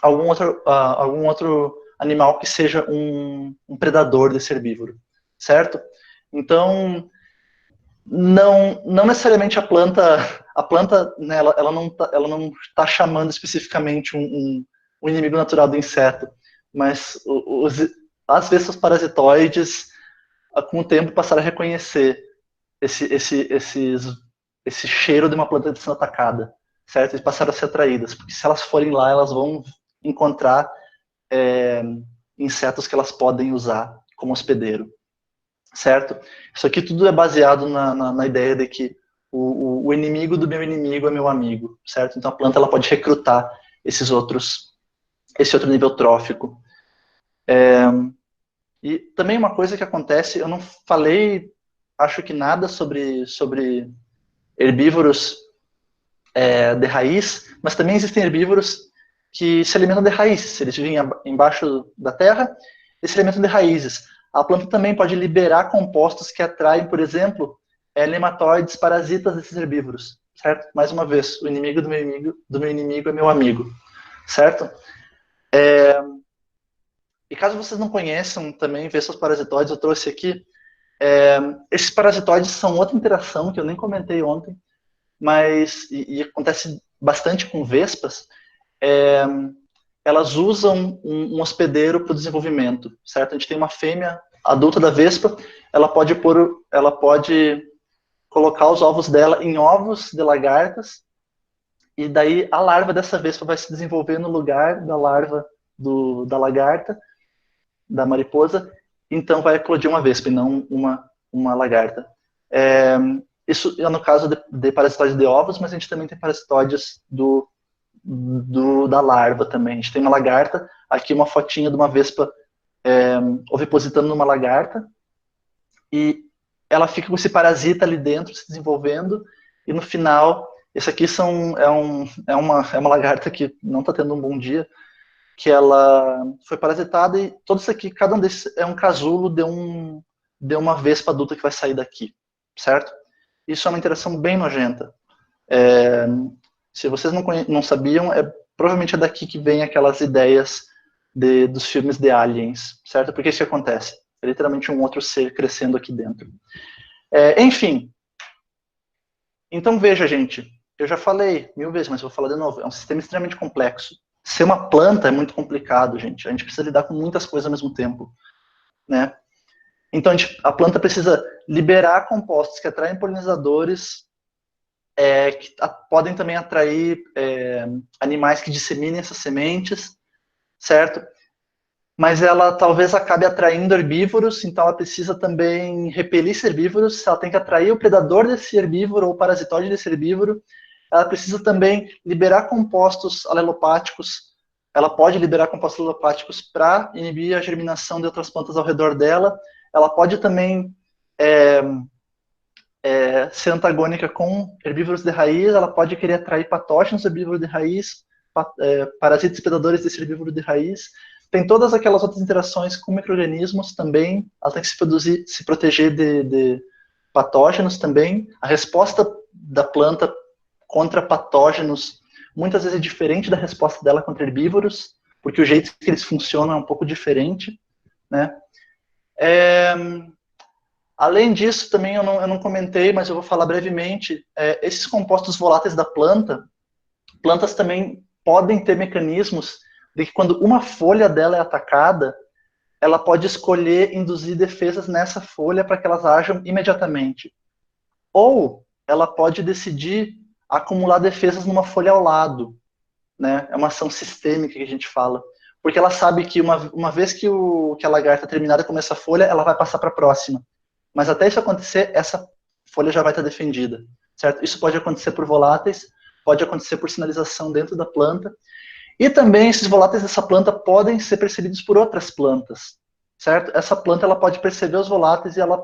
algum outro animal que seja um predador desse herbívoro, certo? Então, não necessariamente a planta, né, ela não tá chamando especificamente um inimigo natural do inseto, mas as vespas parasitoides, com o tempo, passaram a reconhecer esse cheiro de uma planta sendo atacada, certo? E passaram a ser atraídas, porque se elas forem lá, elas vão encontrar insetos que elas podem usar como hospedeiro, certo? Isso aqui tudo é baseado na ideia de que o inimigo do meu inimigo é meu amigo, certo? Então a planta ela pode recrutar esse outro nível trófico. E também uma coisa que acontece, eu não falei, acho que nada sobre herbívoros de raiz, mas também existem herbívoros que se alimentam de raízes. Eles vivem embaixo da terra e se alimentam de raízes. A planta também pode liberar compostos que atraem, por exemplo, nematóides, parasitas desses herbívoros, certo? Mais uma vez, o inimigo do meu inimigo é meu amigo, certo? E caso vocês não conheçam também vespas parasitoides, eu trouxe aqui. Esses parasitoides são outra interação que eu nem comentei ontem, mas e acontece bastante com vespas. Elas usam um hospedeiro para o desenvolvimento, certo? A gente tem uma fêmea adulta da vespa, ela pode colocar os ovos dela em ovos de lagartas, e daí a larva dessa vespa vai se desenvolver no lugar da larva da lagarta, da mariposa, então vai eclodir uma vespa e não uma lagarta. Isso é no caso de parasitóides de ovos, mas a gente também tem parasitóides da larva também. A gente tem uma lagarta, aqui uma fotinha de uma vespa ovipositando numa lagarta, e ela fica com esse parasita ali dentro, se desenvolvendo, e no final, esse aqui é uma lagarta que não está tendo um bom dia, que ela foi parasitada, e todo isso aqui, cada um desses é um casulo de uma vespa adulta que vai sair daqui, certo? Isso é uma interação bem nojenta. Se vocês não sabiam, provavelmente é daqui que vem aquelas ideias dos filmes de aliens, certo? Porque isso acontece. É literalmente um outro ser crescendo aqui dentro. Enfim. Então veja, gente, eu já falei 1000 vezes, mas vou falar de novo. É um sistema extremamente complexo. Ser uma planta é muito complicado, gente. A gente precisa lidar com muitas coisas ao mesmo tempo, né? Então a planta precisa liberar compostos que atraem polinizadores, que podem também atrair animais que disseminem essas sementes, certo? Mas ela talvez acabe atraindo herbívoros, então ela precisa também repelir esses herbívoros, ela tem que atrair o predador desse herbívoro ou o parasitóide desse herbívoro, ela precisa também liberar compostos alelopáticos, ela pode liberar compostos alelopáticos para inibir a germinação de outras plantas ao redor dela, ela pode também ser antagônica com herbívoros de raiz, ela pode querer atrair patógenos do herbívoro de raiz, parasitas predadores desse herbívoro de raiz. Tem todas aquelas outras interações com micro-organismos também, ela tem que se proteger de patógenos também. A resposta da planta contra patógenos muitas vezes é diferente da resposta dela contra herbívoros, porque o jeito que eles funcionam é um pouco diferente, né? Além disso, também eu não comentei, mas eu vou falar brevemente, esses compostos voláteis da planta, plantas também podem ter mecanismos de que quando uma folha dela é atacada, ela pode escolher induzir defesas nessa folha para que elas ajam imediatamente. Ou ela pode decidir acumular defesas numa folha ao lado, né? É uma ação sistêmica que a gente fala. Porque ela sabe que uma vez que a lagarta terminar de comer essa folha, ela vai passar para a próxima. Mas até isso acontecer, essa folha já vai estar defendida, certo? Isso pode acontecer por voláteis, pode acontecer por sinalização dentro da planta, e também esses voláteis dessa planta podem ser percebidos por outras plantas, certo? Essa planta ela pode perceber os voláteis e ela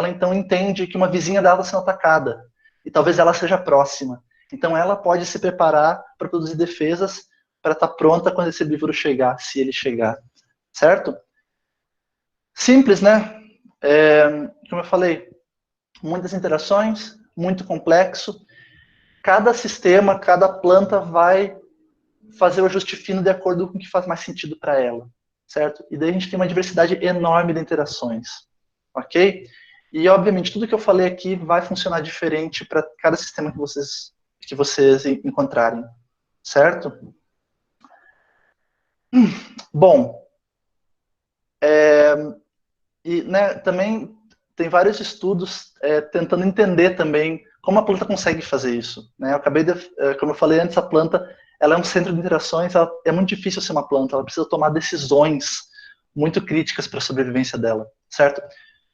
então entende que uma vizinha dela está sendo atacada, e talvez ela seja próxima. Então ela pode se preparar para produzir defesas para estar pronta quando esse herbívoro chegar, se ele chegar, certo? Simples, né? Como eu falei, muitas interações, muito complexo. Cada sistema, cada planta vai fazer o ajuste fino de acordo com o que faz mais sentido para ela, certo? E daí a gente tem uma diversidade enorme de interações, ok? E, obviamente, tudo que eu falei aqui vai funcionar diferente para cada sistema que vocês encontrarem, certo? Bom, e né, também tem vários estudos tentando entender também como a planta consegue fazer isso. Né? Eu acabei de, como eu falei antes, a planta ela é um centro de interações, é muito difícil ser uma planta, ela precisa tomar decisões muito críticas para a sobrevivência dela, certo?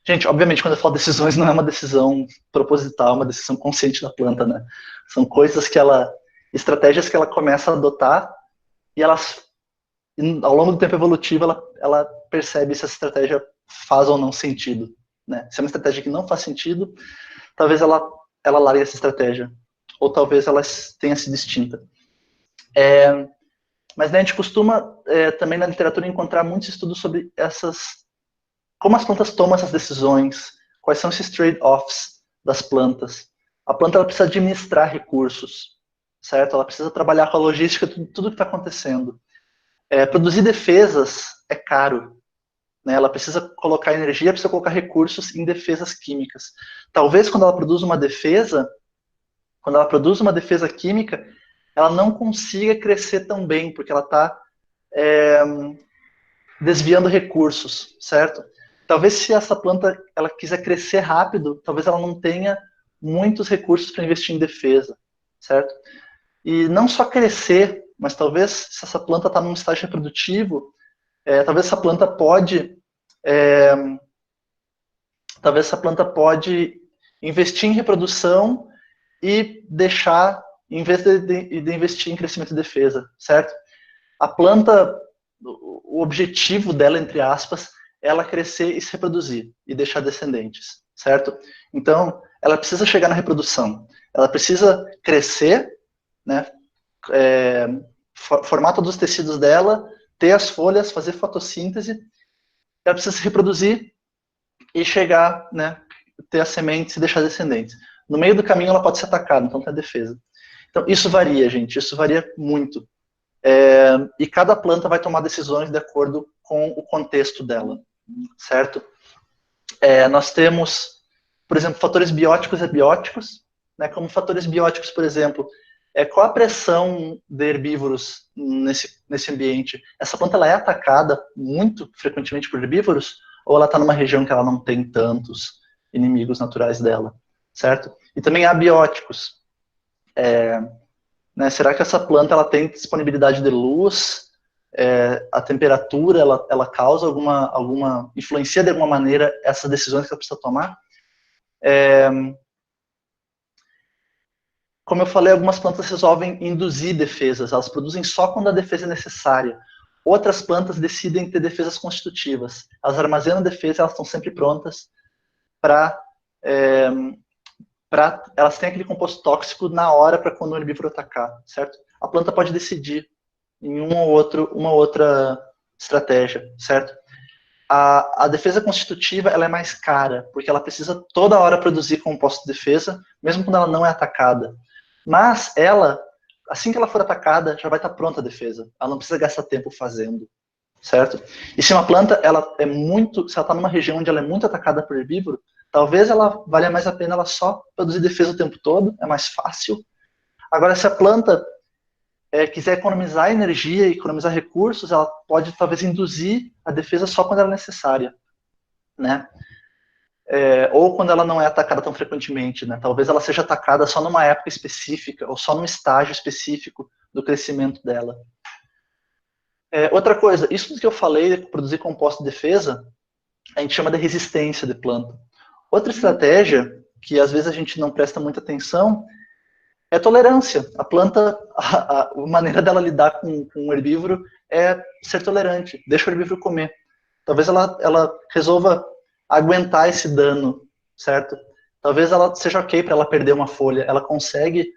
Gente, obviamente, quando eu falo decisões, não é uma decisão proposital, é uma decisão consciente da planta, né? São coisas que estratégias que ela começa a adotar e ao longo do tempo evolutivo, ela percebe se essa estratégia faz ou não sentido. Né? Se é uma estratégia que não faz sentido, talvez ela largue essa estratégia. Ou talvez ela tenha sido extinta. Mas né, a gente costuma também na literatura encontrar muitos estudos sobre como as plantas tomam essas decisões, quais são esses trade-offs das plantas. A planta ela precisa administrar recursos, certo? Ela precisa trabalhar com a logística de tudo que está acontecendo. Produzir defesas é caro. Né? Ela precisa colocar energia, precisa colocar recursos em defesas químicas. Talvez quando ela produz uma defesa química, ela não consiga crescer tão bem, porque ela está desviando recursos, certo? Talvez se essa planta ela quiser crescer rápido, talvez ela não tenha muitos recursos para investir em defesa, certo? E não só crescer, mas talvez se essa planta está num estágio reprodutivo, talvez essa planta pode investir em reprodução e deixar, em vez de investir em crescimento e defesa, certo? A planta, o objetivo dela, entre aspas, é ela crescer e se reproduzir e deixar descendentes, certo? Então, ela precisa chegar na reprodução, ela precisa crescer, né? Formar todos os tecidos dela, ter as folhas, fazer fotossíntese, ela precisa se reproduzir e chegar, né, ter as sementes e deixar descendentes. No meio do caminho ela pode ser atacada, então tem a defesa. Então isso varia, gente, isso varia muito. E cada planta vai tomar decisões de acordo com o contexto dela, certo? Nós temos, por exemplo, fatores bióticos e abióticos, né, como fatores bióticos, por exemplo, qual a pressão de herbívoros nesse ambiente? Essa planta ela é atacada muito frequentemente por herbívoros? Ou ela está numa região que ela não tem tantos inimigos naturais dela, certo? E também abióticos. Né, será que essa planta ela tem disponibilidade de luz? A temperatura ela causa influencia de alguma maneira essas decisões que ela precisa tomar? Como eu falei, algumas plantas resolvem induzir defesas, elas produzem só quando a defesa é necessária. Outras plantas decidem ter defesas constitutivas. Elas armazenam defesa, elas estão sempre prontas para elas têm aquele composto tóxico na hora para quando o herbívoro atacar, certo? A planta pode decidir em uma outra estratégia, certo? A defesa constitutiva ela é mais cara, porque ela precisa toda hora produzir composto de defesa, mesmo quando ela não é atacada. Mas ela, assim que ela for atacada, já vai estar pronta a defesa. Ela não precisa gastar tempo fazendo, certo? E se uma planta, se ela está numa região onde ela é muito atacada por herbívoro, Talvez ela valha mais a pena ela só produzir defesa o tempo todo, é mais fácil. Agora, se a planta quiser economizar energia e economizar recursos, ela pode talvez induzir a defesa só quando ela é necessária, né? Ou quando ela não é atacada tão frequentemente, né? Talvez ela seja atacada só numa época específica ou só num estágio específico do crescimento dela. Outra coisa, isso que eu falei, de produzir composto de defesa, a gente chama de resistência de planta. Outra estratégia, que às vezes a gente não presta muita atenção, é tolerância. A planta, a maneira dela lidar com um herbívoro é ser tolerante, deixa o herbívoro comer. Talvez ela resolva aguentar esse dano, certo? Talvez ela seja ok para ela perder uma folha, ela consegue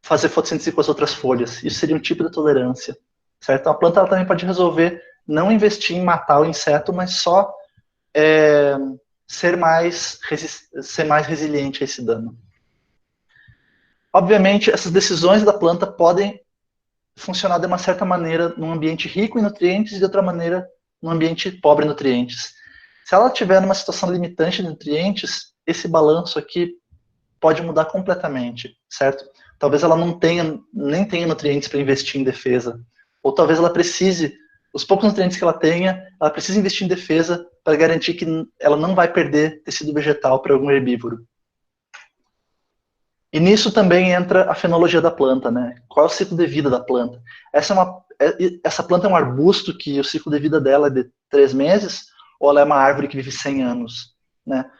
fazer fotossíntese com as outras folhas. Isso seria um tipo de tolerância, certo? Então, a planta ela também pode resolver não investir em matar o inseto, mas só ser mais resiliente a esse dano. Obviamente, essas decisões da planta podem funcionar de uma certa maneira num ambiente rico em nutrientes e de outra maneira num ambiente pobre em nutrientes. Se ela estiver numa situação limitante de nutrientes, esse balanço aqui pode mudar completamente, certo? Talvez ela nem tenha nutrientes para investir em defesa, ou talvez ela precise, os poucos nutrientes que ela tenha, ela precisa investir em defesa para garantir que ela não vai perder tecido vegetal para algum herbívoro. E nisso também entra a fenologia da planta, né? Qual é o ciclo de vida da planta? Essa planta é um arbusto que o ciclo de vida dela é de 3 meses, ou ela é uma árvore que vive 100 anos, né?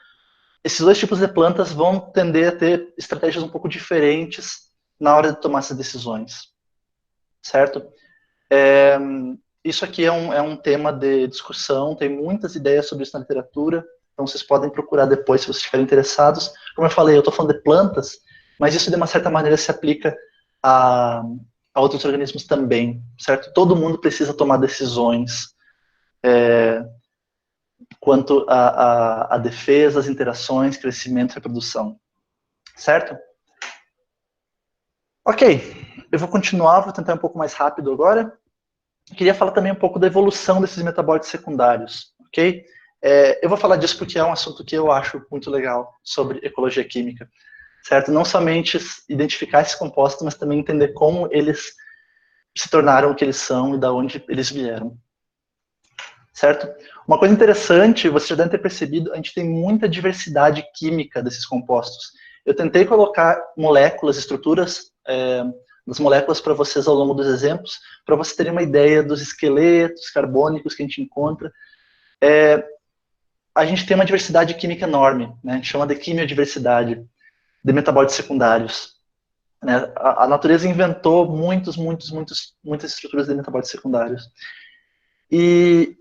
Esses dois tipos de plantas vão tender a ter estratégias um pouco diferentes na hora de tomar essas decisões, certo? Isso aqui é um tema de discussão, tem muitas ideias sobre isso na literatura, então vocês podem procurar depois se vocês estiverem interessados. Como eu falei, eu estou falando de plantas, mas isso de uma certa maneira se aplica a outros organismos também, certo? Todo mundo precisa tomar decisões quanto a defesa, as interações, crescimento e reprodução, certo? Ok, eu vou continuar, vou tentar um pouco mais rápido agora. Eu queria falar também um pouco da evolução desses metabólitos secundários, ok? Eu vou falar disso porque é um assunto que eu acho muito legal sobre ecologia química, certo? Não somente identificar esses compostos, mas também entender como eles se tornaram o que eles são e da onde eles vieram, certo? Uma coisa interessante, você já deve ter percebido, a gente tem muita diversidade química desses compostos. Eu tentei colocar moléculas, estruturas das moléculas para vocês ao longo dos exemplos, para vocês terem uma ideia dos esqueletos carbônicos que a gente encontra. A gente tem uma diversidade química enorme, né? A gente chama de quimiodiversidade, de metabólitos secundários. Né? A natureza inventou muitas estruturas de metabólitos secundários. E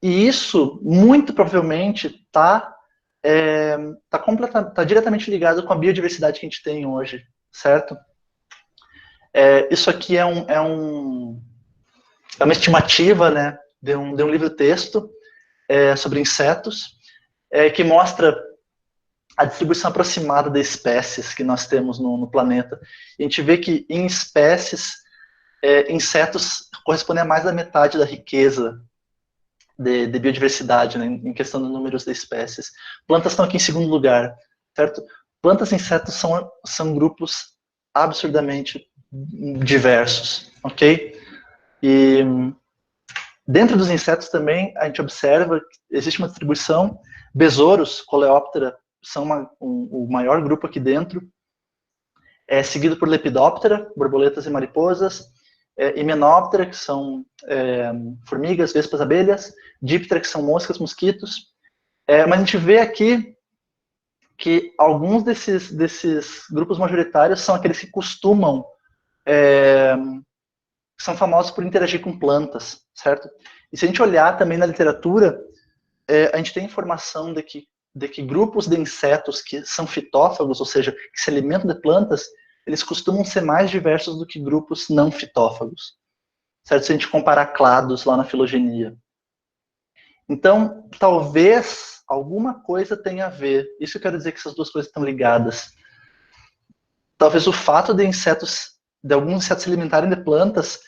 isso, muito provavelmente, está diretamente ligado com a biodiversidade que a gente tem hoje, certo? Isso aqui é uma estimativa, né, de um livro-texto sobre insetos, que mostra a distribuição aproximada de espécies que nós temos no planeta. E a gente vê que em espécies, insetos correspondem a mais da metade da riqueza de biodiversidade, né, em questão de números de espécies. Plantas estão aqui em segundo lugar, certo? Plantas e insetos são grupos absurdamente diversos, ok? E dentro dos insetos também a gente observa que existe uma distribuição. Besouros, Coleóptera, são o maior grupo aqui dentro, seguido por Lepidóptera, borboletas e mariposas, Hymenoptera, que são formigas, vespas, abelhas, Diptera, que são moscas, mosquitos. Mas a gente vê aqui que alguns desses grupos majoritários são aqueles que costumam, são famosos por interagir com plantas, certo? E se a gente olhar também na literatura, a gente tem informação de que grupos de insetos que são fitófagos, ou seja, que se alimentam de plantas, eles costumam ser mais diversos do que grupos não fitófagos, certo? Se a gente comparar clados lá na filogenia. Então, talvez alguma coisa tenha a ver. Isso eu quero dizer que essas duas coisas estão ligadas. Talvez o fato de alguns insetos se alimentarem de plantas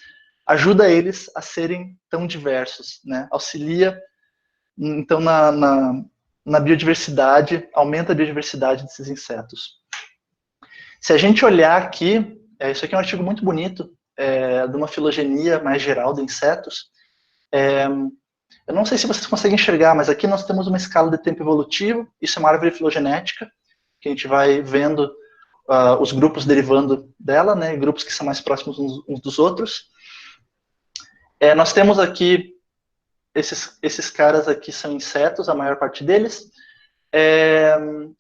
ajuda eles a serem tão diversos, né? Auxilia, então, na biodiversidade, aumenta a biodiversidade desses insetos. Se a gente olhar aqui, isso aqui é um artigo muito bonito, de uma filogenia mais geral de insetos. Eu não sei se vocês conseguem enxergar, mas aqui nós temos uma escala de tempo evolutivo, isso é uma árvore filogenética, que a gente vai vendo os grupos derivando dela, né, grupos que são mais próximos uns dos outros. Nós temos aqui, esses caras aqui são insetos, a maior parte deles.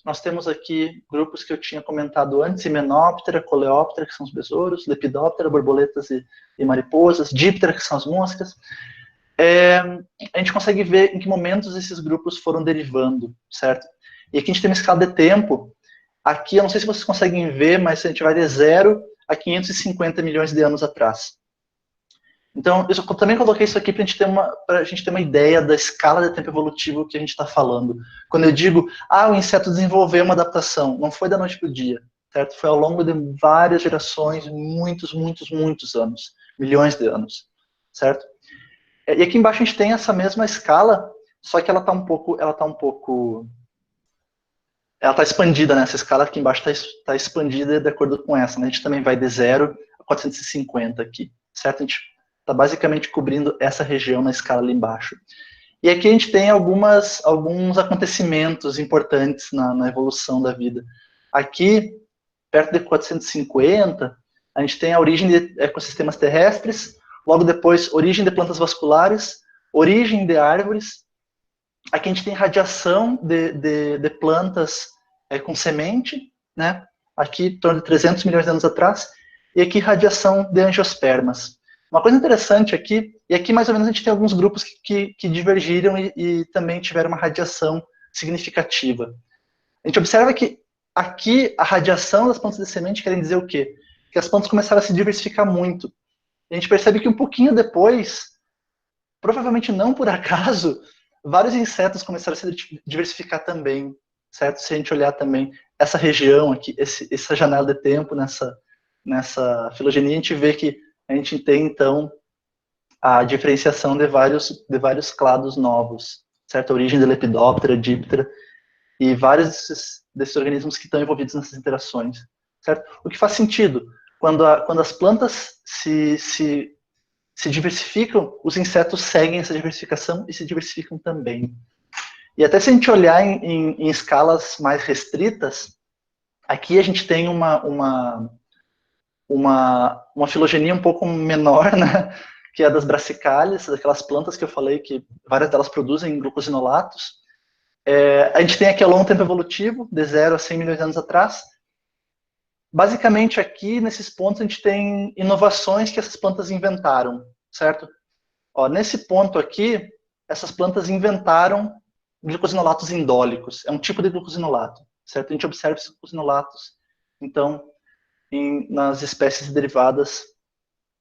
Nós temos aqui grupos que eu tinha comentado antes, Hymenoptera, Coleóptera, que são os besouros, Lepidoptera, borboletas e mariposas, Diptera, que são as moscas. A gente consegue ver em que momentos esses grupos foram derivando, certo? E aqui a gente tem uma escala de tempo. Aqui, eu não sei se vocês conseguem ver, mas a gente vai de 0 a 550 milhões de anos atrás. Então, eu também coloquei isso aqui para a gente ter uma ideia da escala de tempo evolutivo que a gente está falando. Quando eu digo, o inseto desenvolveu uma adaptação, não foi da noite para o dia, certo? Foi ao longo de várias gerações, muitos, muitos, muitos anos, milhões de anos, certo? E aqui embaixo a gente tem essa mesma escala, só que ela está expandida, né? Essa escala aqui embaixo está expandida de acordo com essa, né? A gente também vai de 0 a 450 aqui, certo? A gente está basicamente cobrindo essa região na escala ali embaixo. E aqui a gente tem alguns acontecimentos importantes na evolução da vida. Aqui, perto de 450, a gente tem a origem de ecossistemas terrestres, logo depois, origem de plantas vasculares, origem de árvores. Aqui a gente tem radiação de plantas com semente, né? Aqui, em torno de 300 milhões de anos atrás. E aqui, radiação de angiospermas. Uma coisa interessante aqui, e aqui mais ou menos a gente tem alguns grupos que divergiram e também tiveram uma radiação significativa. A gente observa que aqui a radiação das plantas de semente querem dizer o quê? Que as plantas começaram a se diversificar muito. A gente percebe que um pouquinho depois, provavelmente não por acaso, vários insetos começaram a se diversificar também, certo? Se a gente olhar também essa região aqui, essa janela de tempo nessa filogenia, a gente vê que a gente tem, então, a diferenciação de vários clados novos, certo? A origem da Lepidoptera, Diptera, e vários desses organismos que estão envolvidos nessas interações, certo? O que faz sentido. Quando as plantas se diversificam, os insetos seguem essa diversificação e se diversificam também. E até se a gente olhar em escalas mais restritas, aqui a gente tem uma filogenia um pouco menor, né, que é a das brassicálias, daquelas plantas que eu falei que várias delas produzem glucosinolatos. A gente tem aqui ao longo tempo evolutivo, de 0 a 100 milhões de anos atrás. Basicamente aqui, nesses pontos, a gente tem inovações que essas plantas inventaram, certo? Nesse ponto aqui, essas plantas inventaram glucosinolatos indólicos. É um tipo de glucosinolato, certo? A gente observa esses glucosinolatos, então, nas espécies derivadas,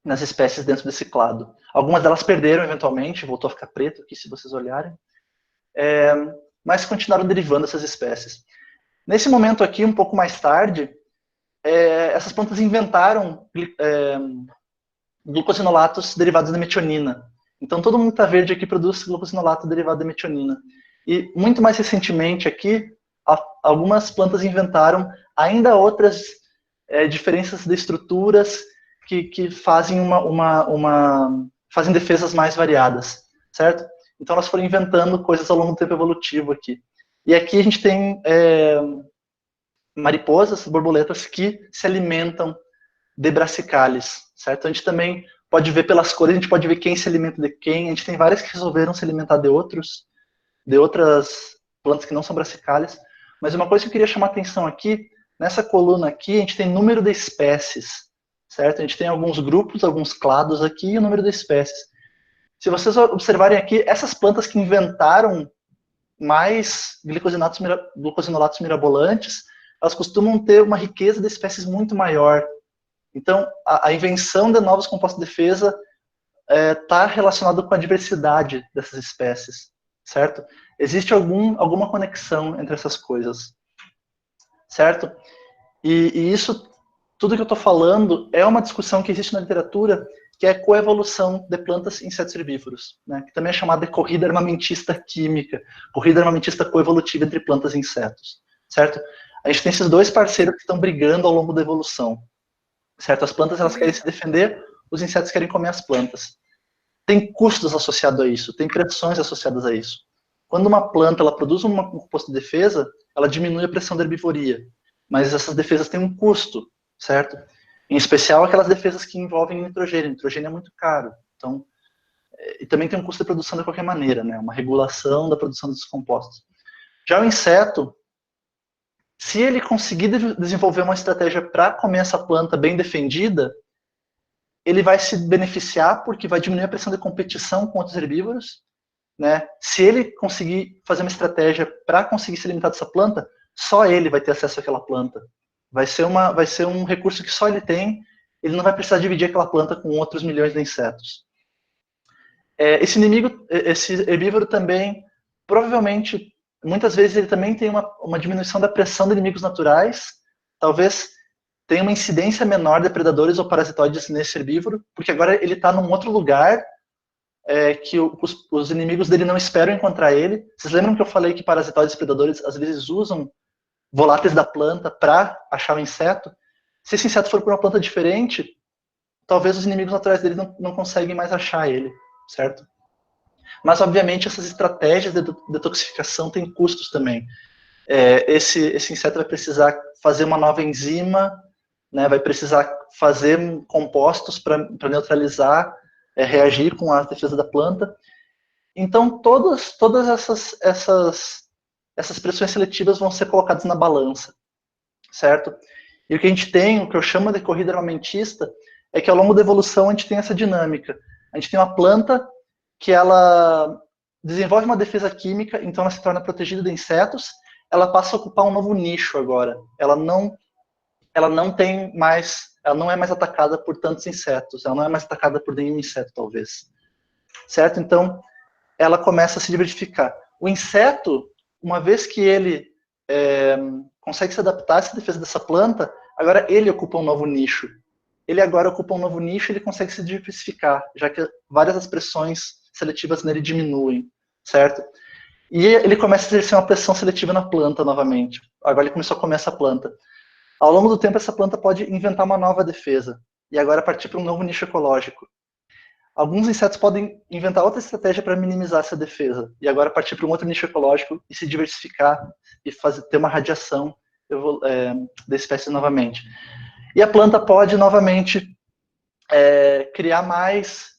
nas espécies dentro desse clado. Algumas delas perderam eventualmente, voltou a ficar preto aqui, se vocês olharem, mas continuaram derivando essas espécies. Nesse momento aqui, um pouco mais tarde, essas plantas inventaram glucosinolatos derivados da metionina. Então, todo mundo que está verde aqui produz glucosinolato derivado da metionina. E, muito mais recentemente aqui, algumas plantas inventaram ainda outras diferenças de estruturas que fazem fazem defesas mais variadas, certo? Então elas foram inventando coisas ao longo do tempo evolutivo aqui. E aqui a gente tem mariposas, borboletas que se alimentam de brassicales, certo? A gente também pode ver pelas cores, a gente pode ver quem se alimenta de quem. A gente tem várias que resolveram se alimentar de outras plantas que não são brassicales. Mas uma coisa que eu queria chamar a atenção aqui, nessa coluna aqui, a gente tem número de espécies, certo? A gente tem alguns grupos, alguns clados aqui e o número de espécies. Se vocês observarem aqui, essas plantas que inventaram mais glucosinolatos mirabolantes, elas costumam ter uma riqueza de espécies muito maior. Então, a invenção de novos compostos de defesa está relacionada com a diversidade dessas espécies, certo? Existe alguma conexão entre essas coisas, certo? E isso, tudo que eu estou falando, é uma discussão que existe na literatura que é a coevolução de plantas e insetos herbívoros, né, que também é chamada de corrida armamentista química, corrida armamentista coevolutiva entre plantas e insetos, certo? A gente tem esses dois parceiros que estão brigando ao longo da evolução, certo? As plantas, elas querem se defender, os insetos querem comer as plantas. Tem custos associados a isso, tem pressões associadas a isso. Quando uma planta ela produz um composto de defesa, ela diminui a pressão da herbivoria, mas essas defesas têm um custo, certo? Em especial aquelas defesas que envolvem nitrogênio. Nitrogênio é muito caro, então, e também tem um custo de produção de qualquer maneira, né? Uma regulação da produção desses compostos. Já o inseto, se ele conseguir desenvolver uma estratégia para comer essa planta bem defendida, ele vai se beneficiar porque vai diminuir a pressão de competição com outros herbívoros, né? Se ele conseguir fazer uma estratégia para conseguir se alimentar dessa planta, só ele vai ter acesso àquela planta. Vai ser um recurso que só ele tem, ele não vai precisar dividir aquela planta com outros milhões de insetos. Esse herbívoro também, provavelmente, muitas vezes ele também tem uma diminuição da pressão de inimigos naturais, talvez tenha uma incidência menor de predadores ou parasitoides nesse herbívoro, porque agora ele está num outro lugar que os inimigos dele não esperam encontrar ele. Vocês lembram que eu falei que parasitoides e predadores às vezes usam voláteis da planta para achar o inseto? Se esse inseto for por uma planta diferente, talvez os inimigos naturais dele não conseguem mais achar ele, certo? Mas, obviamente, essas estratégias de detoxificação têm custos também. Esse inseto vai precisar fazer uma nova enzima, né, vai precisar fazer compostos para neutralizar, reagir com a defesa da planta. Então, todas essas pressões seletivas vão ser colocadas na balança, certo? E o que a gente tem, o que eu chamo de corrida armamentista, é que ao longo da evolução a gente tem essa dinâmica. A gente tem uma planta que ela desenvolve uma defesa química, então ela se torna protegida de insetos, ela passa a ocupar um novo nicho agora. Ela não é mais atacada por tantos insetos, ela não é mais atacada por nenhum inseto, talvez. Certo? Então, ela começa a se diversificar. O inseto, uma vez que ele consegue se adaptar a essa defesa dessa planta, agora ele ocupa um novo nicho. Ele agora ocupa um novo nicho e ele consegue se diversificar, já que várias das pressões seletivas nele diminuem, certo? E ele começa a exercer uma pressão seletiva na planta novamente. Agora ele começou a comer essa planta. Ao longo do tempo, essa planta pode inventar uma nova defesa e agora partir para um novo nicho ecológico. Alguns insetos podem inventar outra estratégia para minimizar essa defesa e agora partir para um outro nicho ecológico e se diversificar e ter uma radiação da espécie novamente. E a planta pode novamente criar mais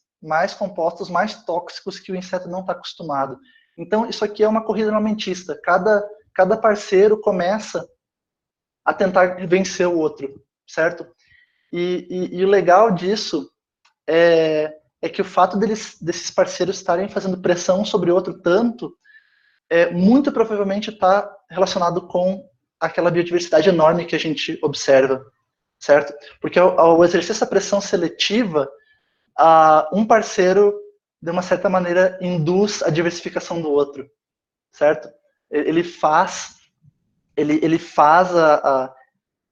compostos mais tóxicos que o inseto não está acostumado. Então, isso aqui é uma corrida armamentista. Cada parceiro começa a tentar vencer o outro, certo? E o legal disso é que o fato desses parceiros estarem fazendo pressão sobre o outro tanto, muito provavelmente está relacionado com aquela biodiversidade enorme que a gente observa, certo? Porque ao exercer essa pressão seletiva, um parceiro, de uma certa maneira, induz a diversificação do outro, certo? Ele faz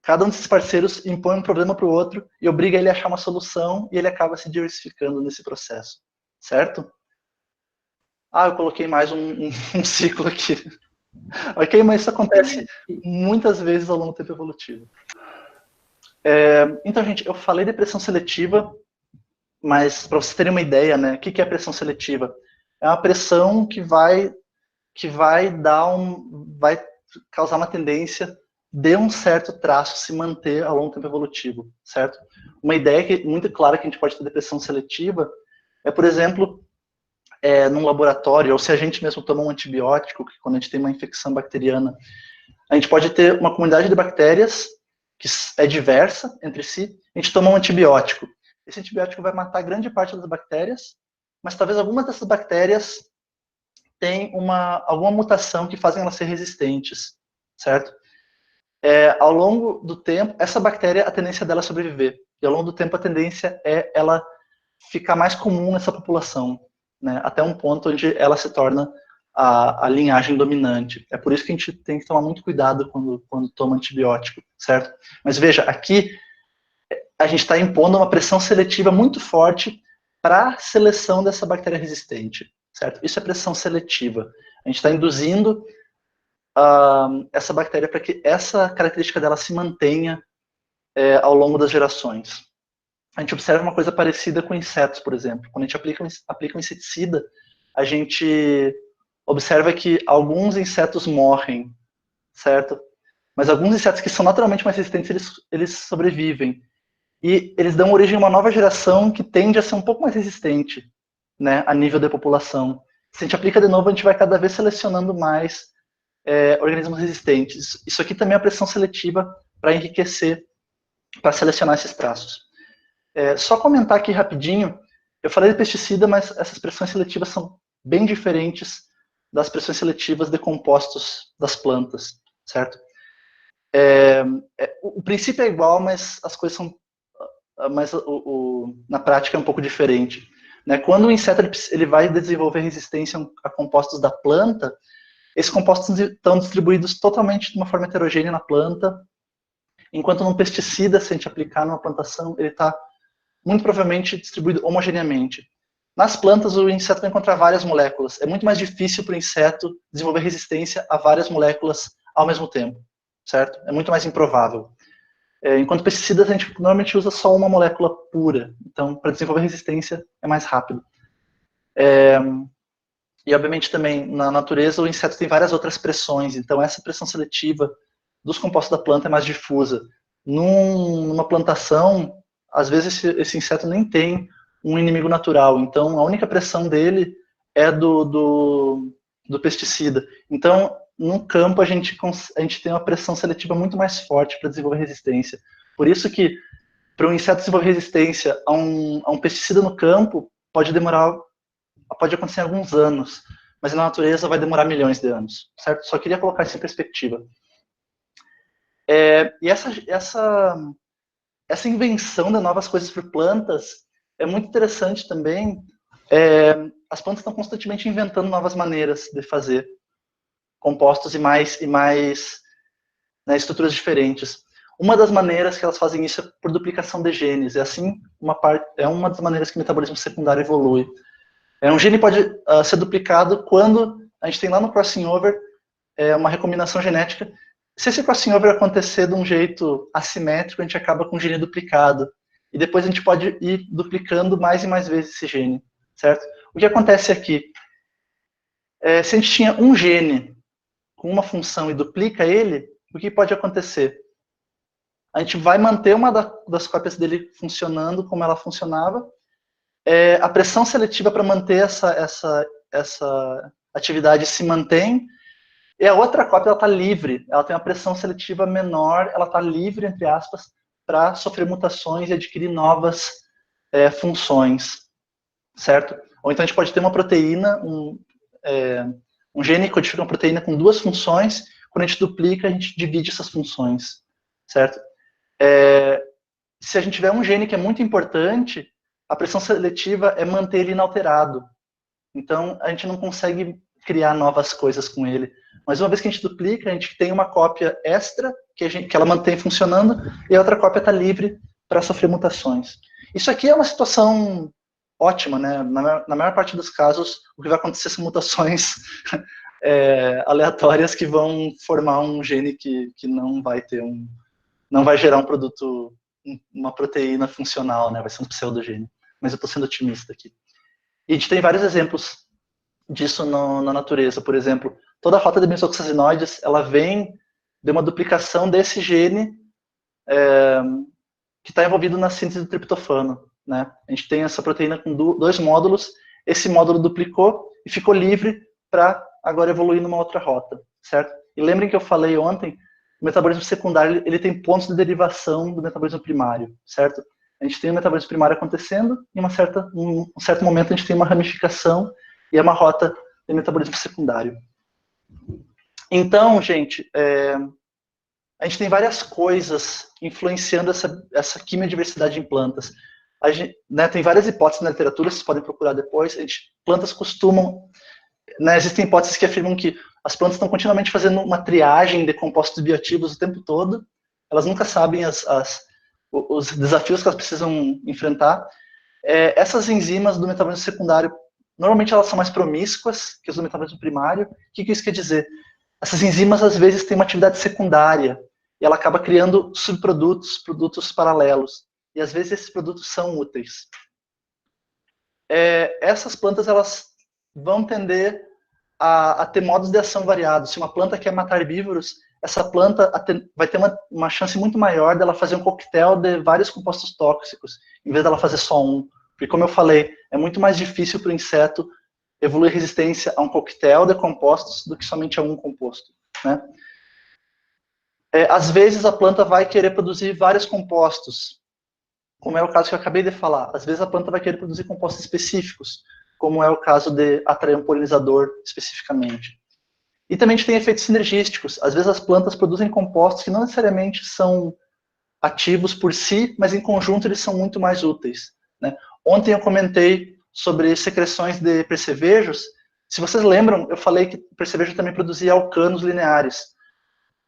cada um desses parceiros impõe um problema para o outro e obriga ele a achar uma solução e ele acaba se diversificando nesse processo, certo? Eu coloquei mais um ciclo aqui. Ok, mas isso acontece muitas vezes ao longo do tempo evolutivo. Então, gente, eu falei de pressão seletiva, mas para vocês terem uma ideia, né, o que é pressão seletiva? É uma pressão que vai causar uma tendência de um certo traço se manter ao longo do tempo evolutivo, certo? Uma ideia muito clara que a gente pode ter de pressão seletiva é, por exemplo, num laboratório, ou se a gente mesmo toma um antibiótico, que quando a gente tem uma infecção bacteriana, a gente pode ter uma comunidade de bactérias que é diversa entre si, a gente toma um antibiótico. Esse antibiótico vai matar grande parte das bactérias, mas talvez algumas dessas bactérias tenham alguma mutação que fazem elas ser resistentes, certo? Ao longo do tempo, essa bactéria, a tendência dela é sobreviver. E ao longo do tempo, a tendência é ela ficar mais comum nessa população, né? Até um ponto onde ela se torna a linhagem dominante. É por isso que a gente tem que tomar muito cuidado quando toma antibiótico, certo? Mas veja, aqui, a gente está impondo uma pressão seletiva muito forte para a seleção dessa bactéria resistente, certo? Isso é pressão seletiva. A gente está induzindo essa bactéria para que essa característica dela se mantenha ao longo das gerações. A gente observa uma coisa parecida com insetos, por exemplo. Quando a gente aplica um inseticida, a gente observa que alguns insetos morrem, certo? Mas alguns insetos que são naturalmente mais resistentes, eles sobrevivem. E eles dão origem a uma nova geração que tende a ser um pouco mais resistente, né, a nível da população. Se a gente aplica de novo, a gente vai cada vez selecionando mais organismos resistentes. Isso aqui também é a pressão seletiva para enriquecer, para selecionar esses traços. Só comentar aqui rapidinho, eu falei de pesticida, mas essas pressões seletivas são bem diferentes das pressões seletivas de compostos das plantas, certo? O princípio é igual, mas as coisas são, mas na prática é um pouco diferente. Né? Quando o inseto ele vai desenvolver resistência a compostos da planta, esses compostos estão distribuídos totalmente de uma forma heterogênea na planta, enquanto num pesticida, se a gente aplicar numa plantação, ele está muito provavelmente distribuído homogeneamente. Nas plantas, o inseto vai encontrar várias moléculas. É muito mais difícil para o inseto desenvolver resistência a várias moléculas ao mesmo tempo, certo? É muito mais improvável. Enquanto pesticidas, a gente normalmente usa só uma molécula pura. Então, para desenvolver resistência, é mais rápido. E, obviamente, também, na natureza, o inseto tem várias outras pressões. Então, essa pressão seletiva dos compostos da planta é mais difusa. Numa plantação, às vezes, esse inseto nem tem um inimigo natural. Então, a única pressão dele é do pesticida. Então, no campo, a gente tem uma pressão seletiva muito mais forte para desenvolver resistência. Por isso que, para um inseto desenvolver resistência a um pesticida no campo, pode acontecer em alguns anos, mas na natureza vai demorar milhões de anos, certo? Só queria colocar isso em perspectiva. E essa invenção de novas coisas por plantas é muito interessante também. As plantas estão constantemente inventando novas maneiras de fazer compostos e mais né, estruturas diferentes. Uma das maneiras que elas fazem isso é por duplicação de genes. É uma das maneiras que o metabolismo secundário evolui. Um gene pode ser duplicado quando a gente tem lá no crossing over uma recombinação genética. Se esse crossing over acontecer de um jeito assimétrico, a gente acaba com o gene duplicado. E depois a gente pode ir duplicando mais e mais vezes esse gene, certo? O que acontece aqui? Se a gente tinha um gene com uma função e duplica ele, o que pode acontecer? A gente vai manter uma das cópias dele funcionando como ela funcionava. A pressão seletiva para manter essa atividade se mantém, e a outra cópia está livre, ela tem uma pressão seletiva menor, ela está livre, entre aspas, para sofrer mutações e adquirir novas funções, certo? Ou então a gente pode ter uma proteína, um gene que codifica uma proteína com duas funções, quando a gente duplica, a gente divide essas funções, certo? Se a gente tiver um gene que é muito importante, a pressão seletiva é manter ele inalterado. Então, a gente não consegue criar novas coisas com ele. Mas uma vez que a gente duplica, a gente tem uma cópia extra, que ela mantém funcionando, e a outra cópia está livre para sofrer mutações. Isso aqui é uma situação ótima, né? Na maior parte dos casos, o que vai acontecer são mutações aleatórias que vão formar um gene que não vai gerar um produto, uma proteína funcional, né? Vai ser um pseudogene. Mas eu estou sendo otimista aqui. E a gente tem vários exemplos disso na natureza. Por exemplo, toda a rota de benzoxazinoides, ela vem de uma duplicação desse gene que está envolvido na síntese do triptofano. Né? A gente tem essa proteína com dois módulos, esse módulo duplicou e ficou livre para agora evoluir numa outra rota, certo? E lembrem que eu falei ontem, o metabolismo secundário ele tem pontos de derivação do metabolismo primário, certo? A gente tem o metabolismo primário acontecendo, e em um certo momento a gente tem uma ramificação e é uma rota de metabolismo secundário. Então, gente, a gente tem várias coisas influenciando essa quimiodiversidade em plantas. Tem várias hipóteses na literatura, vocês podem procurar depois. Plantas costumam... existem hipóteses que afirmam que as plantas estão continuamente fazendo uma triagem de compostos bioativos o tempo todo. Elas nunca sabem os desafios que elas precisam enfrentar. Essas enzimas do metabolismo secundário, normalmente elas são mais promíscuas que as do metabolismo primário. O que isso quer dizer? Essas enzimas, às vezes, têm uma atividade secundária, e ela acaba criando subprodutos, produtos paralelos. E, às vezes, esses produtos são úteis. Essas plantas, elas vão tender a ter modos de ação variados. Se uma planta quer matar herbívoros, essa planta vai ter uma chance muito maior dela fazer um coquetel de vários compostos tóxicos, em vez dela fazer só um. Porque, como eu falei, é muito mais difícil para o inseto evoluir resistência a um coquetel de compostos do que somente a um composto, né? Às vezes a planta vai querer produzir vários compostos, como é o caso que eu acabei de falar. Às vezes a planta vai querer produzir compostos específicos, como é o caso de atrair um polinizador especificamente. E também a gente tem efeitos sinergísticos. Às vezes as plantas produzem compostos que não necessariamente são ativos por si, mas em conjunto eles são muito mais úteis, né? Ontem eu comentei sobre secreções de percevejos. Se vocês lembram, eu falei que o percevejo também produzia alcanos lineares.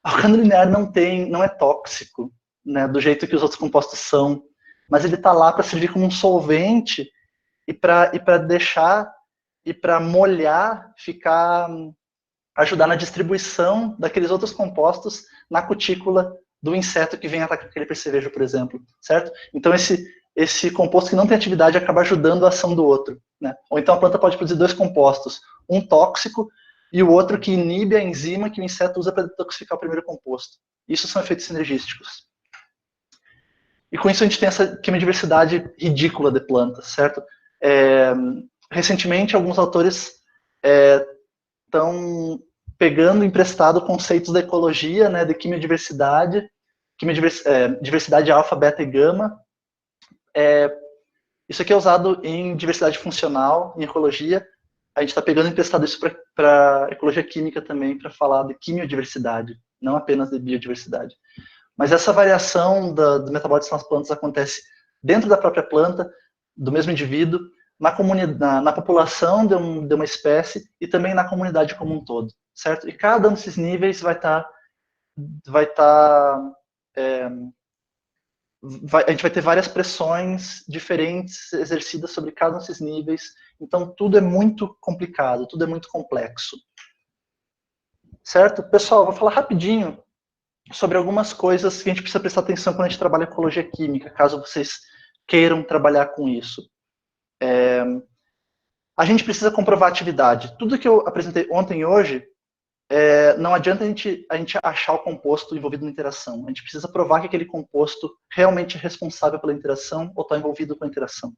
Alcano linear não é tóxico, né, do jeito que os outros compostos são, mas ele está lá para servir como um solvente e para deixar e para molhar, ajudar na distribuição daqueles outros compostos na cutícula do inseto que vem atacar aquele percevejo, por exemplo, certo? Então esse composto que não tem atividade acaba ajudando a ação do outro, né? Ou então a planta pode produzir dois compostos, um tóxico e o outro que inibe a enzima que o inseto usa para detoxificar o primeiro composto. Isso são efeitos sinergísticos. E com isso a gente tem essa quimiodiversidade ridícula de plantas, certo? Recentemente, alguns autores estão pegando emprestado conceitos da ecologia, né, de quimiodiversidade, diversidade alfa, beta e gama. Isso aqui é usado em diversidade funcional, em ecologia. A gente está pegando emprestado isso para ecologia química também, para falar de quimiodiversidade, não apenas de biodiversidade. Mas essa variação do metabólitos nas plantas acontece dentro da própria planta, do mesmo indivíduo, na população de uma espécie e também na comunidade como um todo, certo? E cada um desses níveis a gente vai ter várias pressões diferentes exercidas sobre cada um desses níveis, então tudo é muito complicado, tudo é muito complexo. Certo? Pessoal, vou falar rapidinho sobre algumas coisas que a gente precisa prestar atenção quando a gente trabalha ecologia química, caso vocês queiram trabalhar com isso. A gente precisa comprovar a atividade. Tudo que eu apresentei ontem e hoje, não adianta a gente achar o composto envolvido na interação. A gente precisa provar que aquele composto realmente é responsável pela interação ou está envolvido com a interação.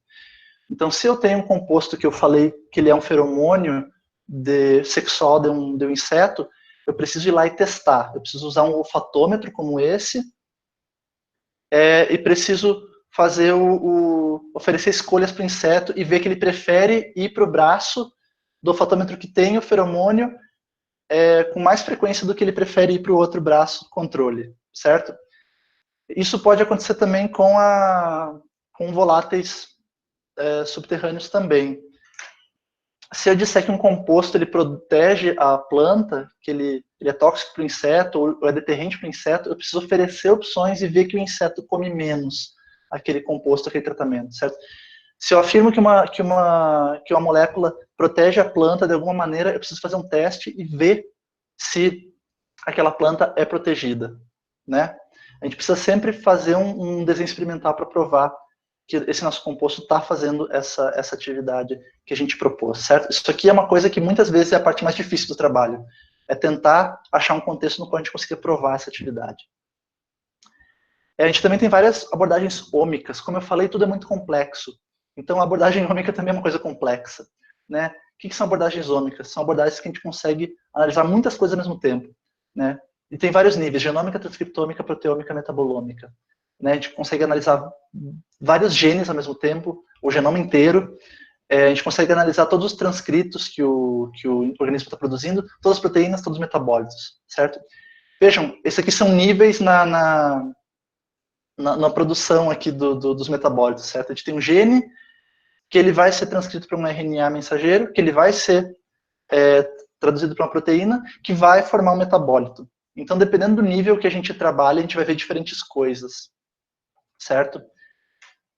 Então, se eu tenho um composto que eu falei que ele é um feromônio sexual de um inseto, eu preciso ir lá e testar. Eu preciso usar um olfatômetro como esse e preciso fazer oferecer escolhas para o inseto e ver que ele prefere ir para o braço do olfatômetro que tem o feromônio com mais frequência do que ele prefere ir para o outro braço controle, certo? Isso pode acontecer também com voláteis subterrâneos também. Se eu disser que um composto ele protege a planta, que ele é tóxico para o inseto ou é deterrente para o inseto, eu preciso oferecer opções e ver que o inseto come menos aquele composto, aquele tratamento, certo? Se eu afirmo que uma molécula protege a planta de alguma maneira, eu preciso fazer um teste e ver se aquela planta é protegida, né? A gente precisa sempre fazer um desenho experimental para provar que esse nosso composto está fazendo essa atividade que a gente propôs, certo? Isso aqui é uma coisa que muitas vezes é a parte mais difícil do trabalho, é tentar achar um contexto no qual a gente consiga provar essa atividade. A gente também tem várias abordagens ômicas, como eu falei, tudo é muito complexo, então a abordagem ômica também é uma coisa complexa, né? O que são abordagens ômicas? São abordagens que a gente consegue analisar muitas coisas ao mesmo tempo, né? E tem vários níveis, genômica, transcriptômica, proteômica, metabolômica. Né? A gente consegue analisar vários genes ao mesmo tempo, o genoma inteiro. A gente consegue analisar todos os transcritos que o organismo está produzindo, todas as proteínas, todos os metabólitos, certo? Vejam, esses aqui são níveis na produção aqui dos metabólitos, certo? A gente tem um gene que ele vai ser transcrito para um RNA mensageiro, que ele vai ser traduzido para uma proteína, que vai formar um metabólito. Então, dependendo do nível que a gente trabalha, a gente vai ver diferentes coisas, certo?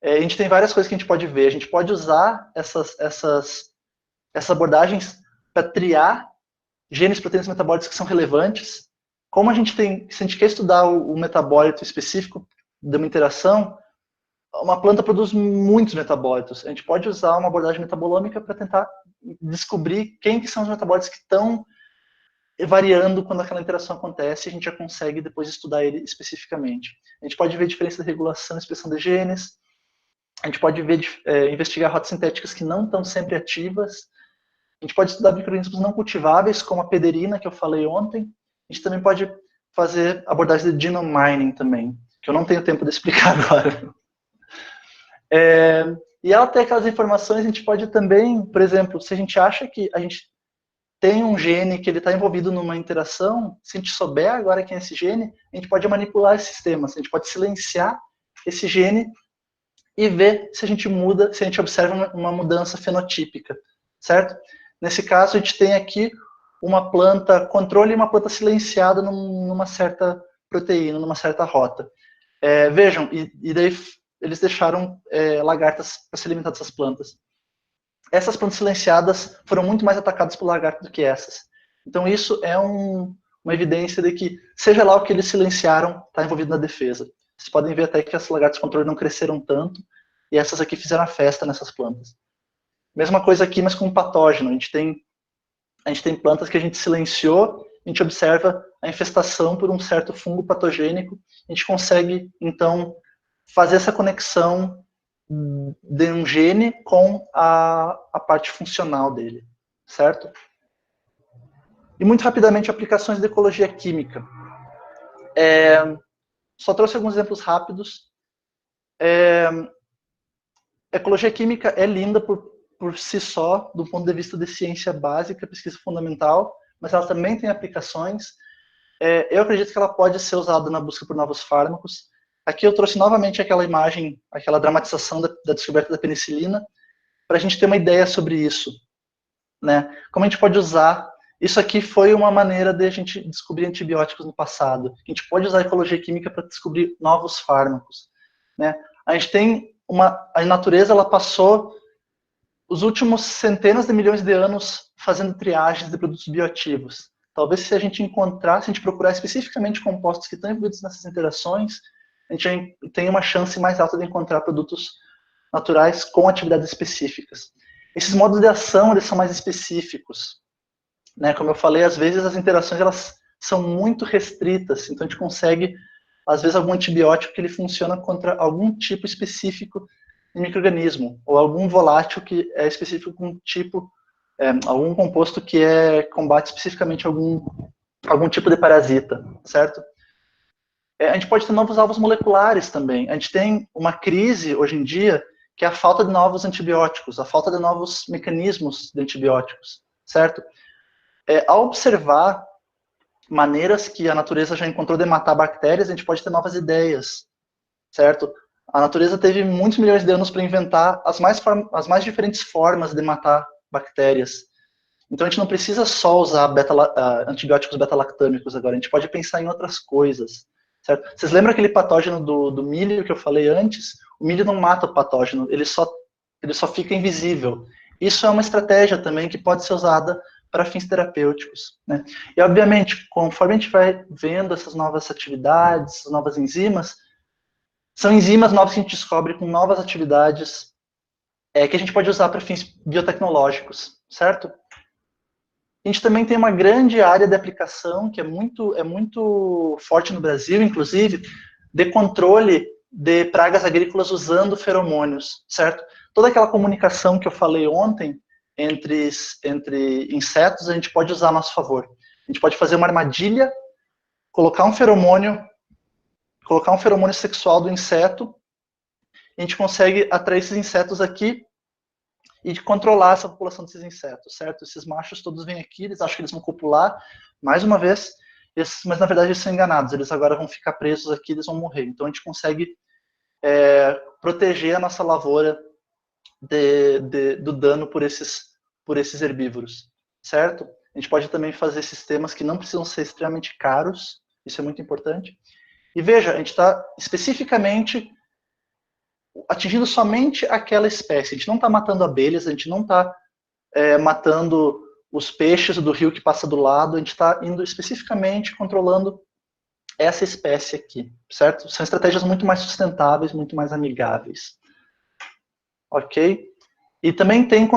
A gente tem várias coisas que a gente pode ver. A gente pode usar essas abordagens para triar genes, proteínas metabólicas que são relevantes. Como a gente tem, se a gente quer estudar o metabólito específico de uma interação, uma planta produz muitos metabólitos. A gente pode usar uma abordagem metabolômica para tentar descobrir quem que são os metabólitos que estão variando quando aquela interação acontece, e a gente já consegue depois estudar ele especificamente. A gente pode ver a diferença de regulação e expressão de genes, a gente pode ver, investigar rotas sintéticas que não estão sempre ativas, a gente pode estudar micro-organismos não cultiváveis, como a pederina, que eu falei ontem. A gente também pode fazer abordagem de genome mining também, que eu não tenho tempo de explicar agora. E ela tem aquelas informações, a gente pode também, por exemplo, se a gente acha que a gente tem um gene que ele está envolvido numa interação, se a gente souber agora quem é esse gene, a gente pode manipular esse sistema, a gente pode silenciar esse gene e ver se a gente muda, se a gente observa uma mudança fenotípica, certo? Nesse caso, a gente tem aqui uma planta controle e uma planta silenciada numa certa proteína, numa certa rota. Vejam, e daí eles deixaram lagartas para se alimentar dessas plantas. Essas plantas silenciadas foram muito mais atacadas por lagarto do que essas. Então isso é uma evidência de que, seja lá o que eles silenciaram, está envolvido na defesa. Vocês podem ver até que as lagartas controle não cresceram tanto, e essas aqui fizeram a festa nessas plantas. Mesma coisa aqui, mas com patógeno. A gente tem plantas que a gente silenciou, a gente observa a infestação por um certo fungo patogênico, a gente consegue, então, fazer essa conexão de um gene com a parte funcional dele, certo? E muito rapidamente, aplicações de ecologia química. Só trouxe alguns exemplos rápidos. Ecologia química é linda por si só, do ponto de vista de ciência básica, pesquisa fundamental, mas ela também tem aplicações. Eu acredito que ela pode ser usada na busca por novos fármacos. Aqui eu trouxe novamente aquela imagem, aquela dramatização da descoberta da penicilina, para a gente ter uma ideia sobre isso, né? Como a gente pode usar. Isso aqui foi uma maneira de a gente descobrir antibióticos no passado. A gente pode usar a ecologia química para descobrir novos fármacos, né? A gente tem a natureza, ela passou os últimos centenas de milhões de anos fazendo triagens de produtos bioativos. Talvez se a gente procurar especificamente compostos que estão envolvidos nessas interações, a gente tem uma chance mais alta de encontrar produtos naturais com atividades específicas. Esses modos de ação, eles são mais específicos, né? Como eu falei, às vezes as interações elas são muito restritas, então a gente consegue, às vezes, algum antibiótico que ele funciona contra algum tipo específico de micro-organismo, ou algum volátil que é específico com um tipo, algum composto que combate especificamente algum tipo de parasita, certo? A gente pode ter novos alvos moleculares também. A gente tem uma crise, hoje em dia, que é a falta de novos antibióticos, a falta de novos mecanismos de antibióticos, certo? Ao observar maneiras que a natureza já encontrou de matar bactérias, a gente pode ter novas ideias, certo? A natureza teve muitos milhões de anos para inventar as mais diferentes formas de matar bactérias. Então a gente não precisa só usar antibióticos beta-lactâmicos agora, a gente pode pensar em outras coisas, certo? Vocês lembram aquele patógeno do milho que eu falei antes? O milho não mata o patógeno, ele só fica invisível. Isso é uma estratégia também que pode ser usada para fins terapêuticos, né? E obviamente, conforme a gente vai vendo essas novas atividades, essas novas enzimas, são enzimas novas que a gente descobre com novas atividades que a gente pode usar para fins biotecnológicos, certo? A gente também tem uma grande área de aplicação que é muito forte no Brasil, inclusive, de controle de pragas agrícolas usando feromônios, certo? Toda aquela comunicação que eu falei ontem entre insetos, a gente pode usar a nosso favor. A gente pode fazer uma armadilha, colocar um feromônio sexual do inseto, e a gente consegue atrair esses insetos aqui e controlar essa população desses insetos, certo? Esses machos todos vêm aqui, eles acham que eles vão copular, mais uma vez, mas na verdade eles são enganados, eles agora vão ficar presos aqui, eles vão morrer. Então a gente consegue proteger a nossa lavoura do dano por esses herbívoros, certo? A gente pode também fazer sistemas que não precisam ser extremamente caros, isso é muito importante. E veja, a gente está especificamente atingindo somente aquela espécie. A gente não está matando abelhas, a gente não está matando os peixes do rio que passa do lado, a gente está indo especificamente controlando essa espécie aqui, certo? São estratégias muito mais sustentáveis, muito mais amigáveis. Ok? E também tem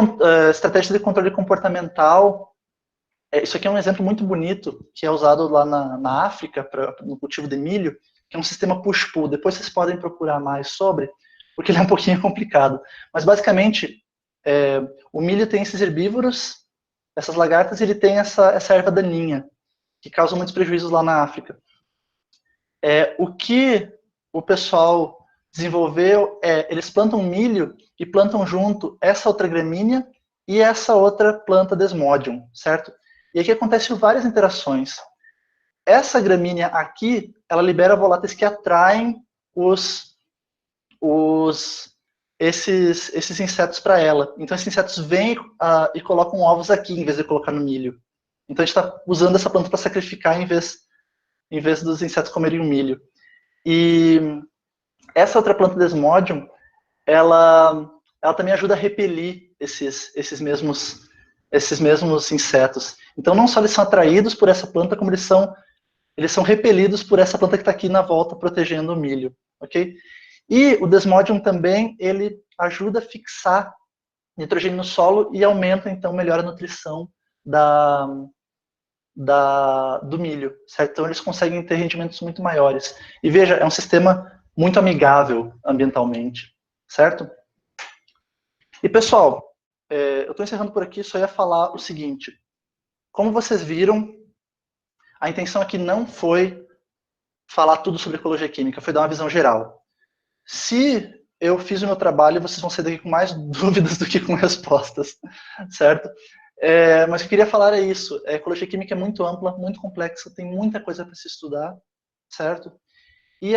estratégias de controle comportamental. Isso aqui é um exemplo muito bonito, que é usado lá na África, no cultivo de milho, que é um sistema push-pull. Depois vocês podem procurar mais sobre, porque ele é um pouquinho complicado. Mas, basicamente, o milho tem esses herbívoros, essas lagartas, e ele tem essa erva daninha, que causa muitos prejuízos lá na África. O que o pessoal desenvolveu eles plantam milho e plantam junto essa outra gramínea e essa outra planta Desmodium, certo? E aqui acontecem várias interações. Essa gramínea aqui, ela libera voláteis que atraem esses insetos para ela. Então, esses insetos vêm e colocam ovos aqui, em vez de colocar no milho. Então, a gente está usando essa planta para sacrificar, em vez dos insetos comerem o milho. E essa outra planta Desmodium, ela também ajuda a repelir esses mesmos insetos. Então, não só eles são atraídos por essa planta, como eles são repelidos por essa planta que está aqui na volta, protegendo o milho. Ok? E o Desmodium também, ele ajuda a fixar nitrogênio no solo e aumenta, então, melhora a nutrição do milho, certo? Então, eles conseguem ter rendimentos muito maiores. E veja, é um sistema muito amigável ambientalmente, certo? E, pessoal, eu estou encerrando por aqui, só ia falar o seguinte. Como vocês viram, a intenção aqui não foi falar tudo sobre ecologia química, foi dar uma visão geral. Se eu fiz o meu trabalho, vocês vão sair daqui com mais dúvidas do que com respostas, certo? Mas o que eu queria falar é isso. A ecologia química é muito ampla, muito complexa, tem muita coisa para se estudar, certo? E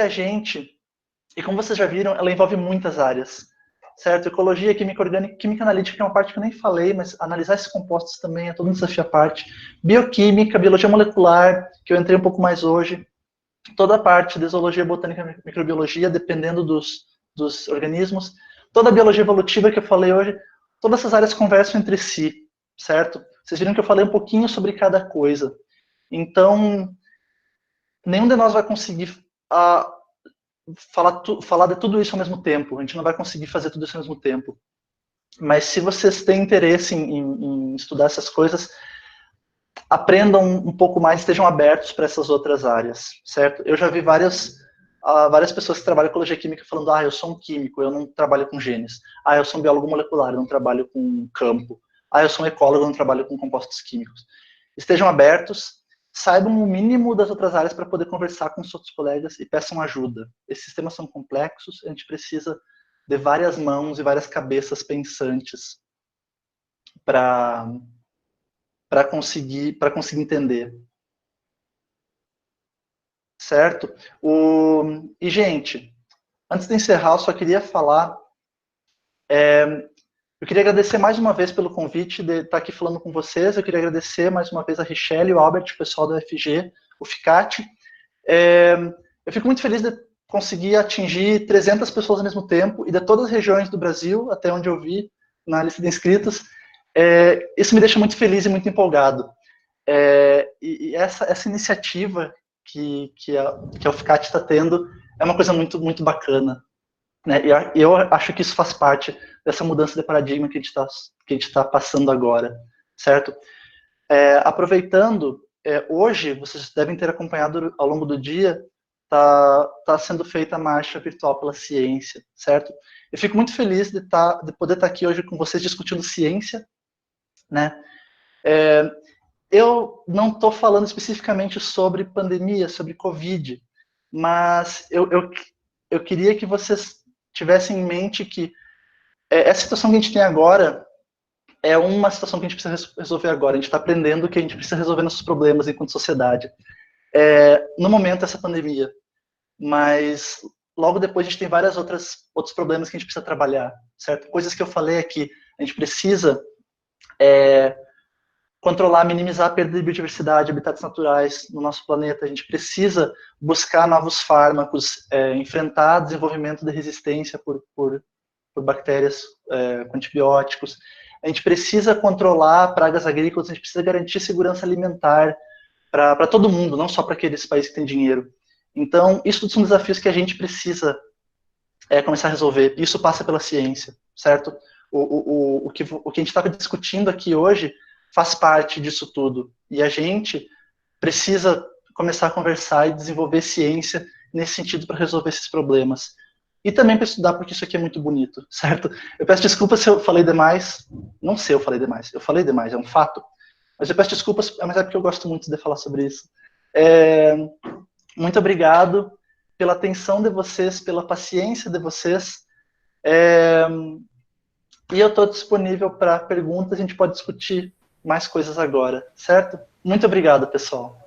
como vocês já viram, ela envolve muitas áreas, certo? Ecologia, química orgânica, química analítica, que é uma parte que eu nem falei, mas analisar esses compostos também é todo um desafio à parte. Bioquímica, biologia molecular, que eu entrei um pouco mais hoje. Toda a parte de zoologia, botânica, microbiologia, dependendo dos organismos. Toda a biologia evolutiva que eu falei hoje, todas essas áreas conversam entre si, certo? Vocês viram que eu falei um pouquinho sobre cada coisa. Então, nenhum de nós vai conseguir falar de tudo isso ao mesmo tempo. A gente não vai conseguir fazer tudo isso ao mesmo tempo. Mas se vocês têm interesse em estudar essas coisas, aprendam um pouco mais, estejam abertos para essas outras áreas, certo? Eu já vi várias pessoas que trabalham com ecologia química falando, eu sou um químico, eu não trabalho com genes. Eu sou um biólogo molecular, eu não trabalho com campo. Eu sou um ecólogo, eu não trabalho com compostos químicos. Estejam abertos, saibam o mínimo das outras áreas para poder conversar com os outros colegas e peçam ajuda. Esses sistemas são complexos, a gente precisa de várias mãos e várias cabeças pensantes para conseguir entender. Certo? E, gente, antes de encerrar, eu só queria falar... eu queria agradecer mais uma vez pelo convite de estar aqui falando com vocês. Eu queria agradecer mais uma vez a Richelle, o Albert, o pessoal da UFG, o FICAT. Eu fico muito feliz de conseguir atingir 300 pessoas ao mesmo tempo e de todas as regiões do Brasil, até onde eu vi na lista de inscritos. Isso me deixa muito feliz e muito empolgado. E essa iniciativa que a UFCAT está tendo é uma coisa muito, muito bacana. Né? E eu acho que isso faz parte dessa mudança de paradigma que a gente está passando agora, certo? Aproveitando, hoje, vocês devem ter acompanhado ao longo do dia, tá sendo feita a Marcha Virtual pela Ciência, certo? Eu fico muito feliz de poder estar aqui hoje com vocês discutindo ciência, né? Eu não estou falando especificamente sobre pandemia, sobre Covid, mas eu queria que vocês tivessem em mente que essa situação que a gente tem agora é uma situação que a gente precisa resolver agora. A gente está aprendendo que a gente precisa resolver nossos problemas enquanto sociedade. No momento, essa pandemia. Mas logo depois a gente tem vários outros problemas que a gente precisa trabalhar, certo? Coisas que eu falei aqui. A gente precisa controlar, minimizar a perda de biodiversidade, habitats naturais no nosso planeta. A gente precisa buscar novos fármacos, enfrentar desenvolvimento de resistência por bactérias com antibióticos. A gente precisa controlar pragas agrícolas, a gente precisa garantir segurança alimentar para todo mundo, não só para aqueles países que têm dinheiro. Então, isso são desafios que a gente precisa começar a resolver. Isso passa pela ciência, certo? O que a gente está discutindo aqui hoje faz parte disso tudo. E a gente precisa começar a conversar e desenvolver ciência nesse sentido para resolver esses problemas. E também para estudar, porque isso aqui é muito bonito, certo? Eu peço desculpas se eu falei demais. Não sei, eu falei demais. Eu falei demais, é um fato. Mas eu peço desculpas, mas é porque eu gosto muito de falar sobre isso. Muito obrigado pela atenção de vocês, pela paciência de vocês. E eu estou disponível para perguntas, a gente pode discutir mais coisas agora, certo? Muito obrigado, pessoal.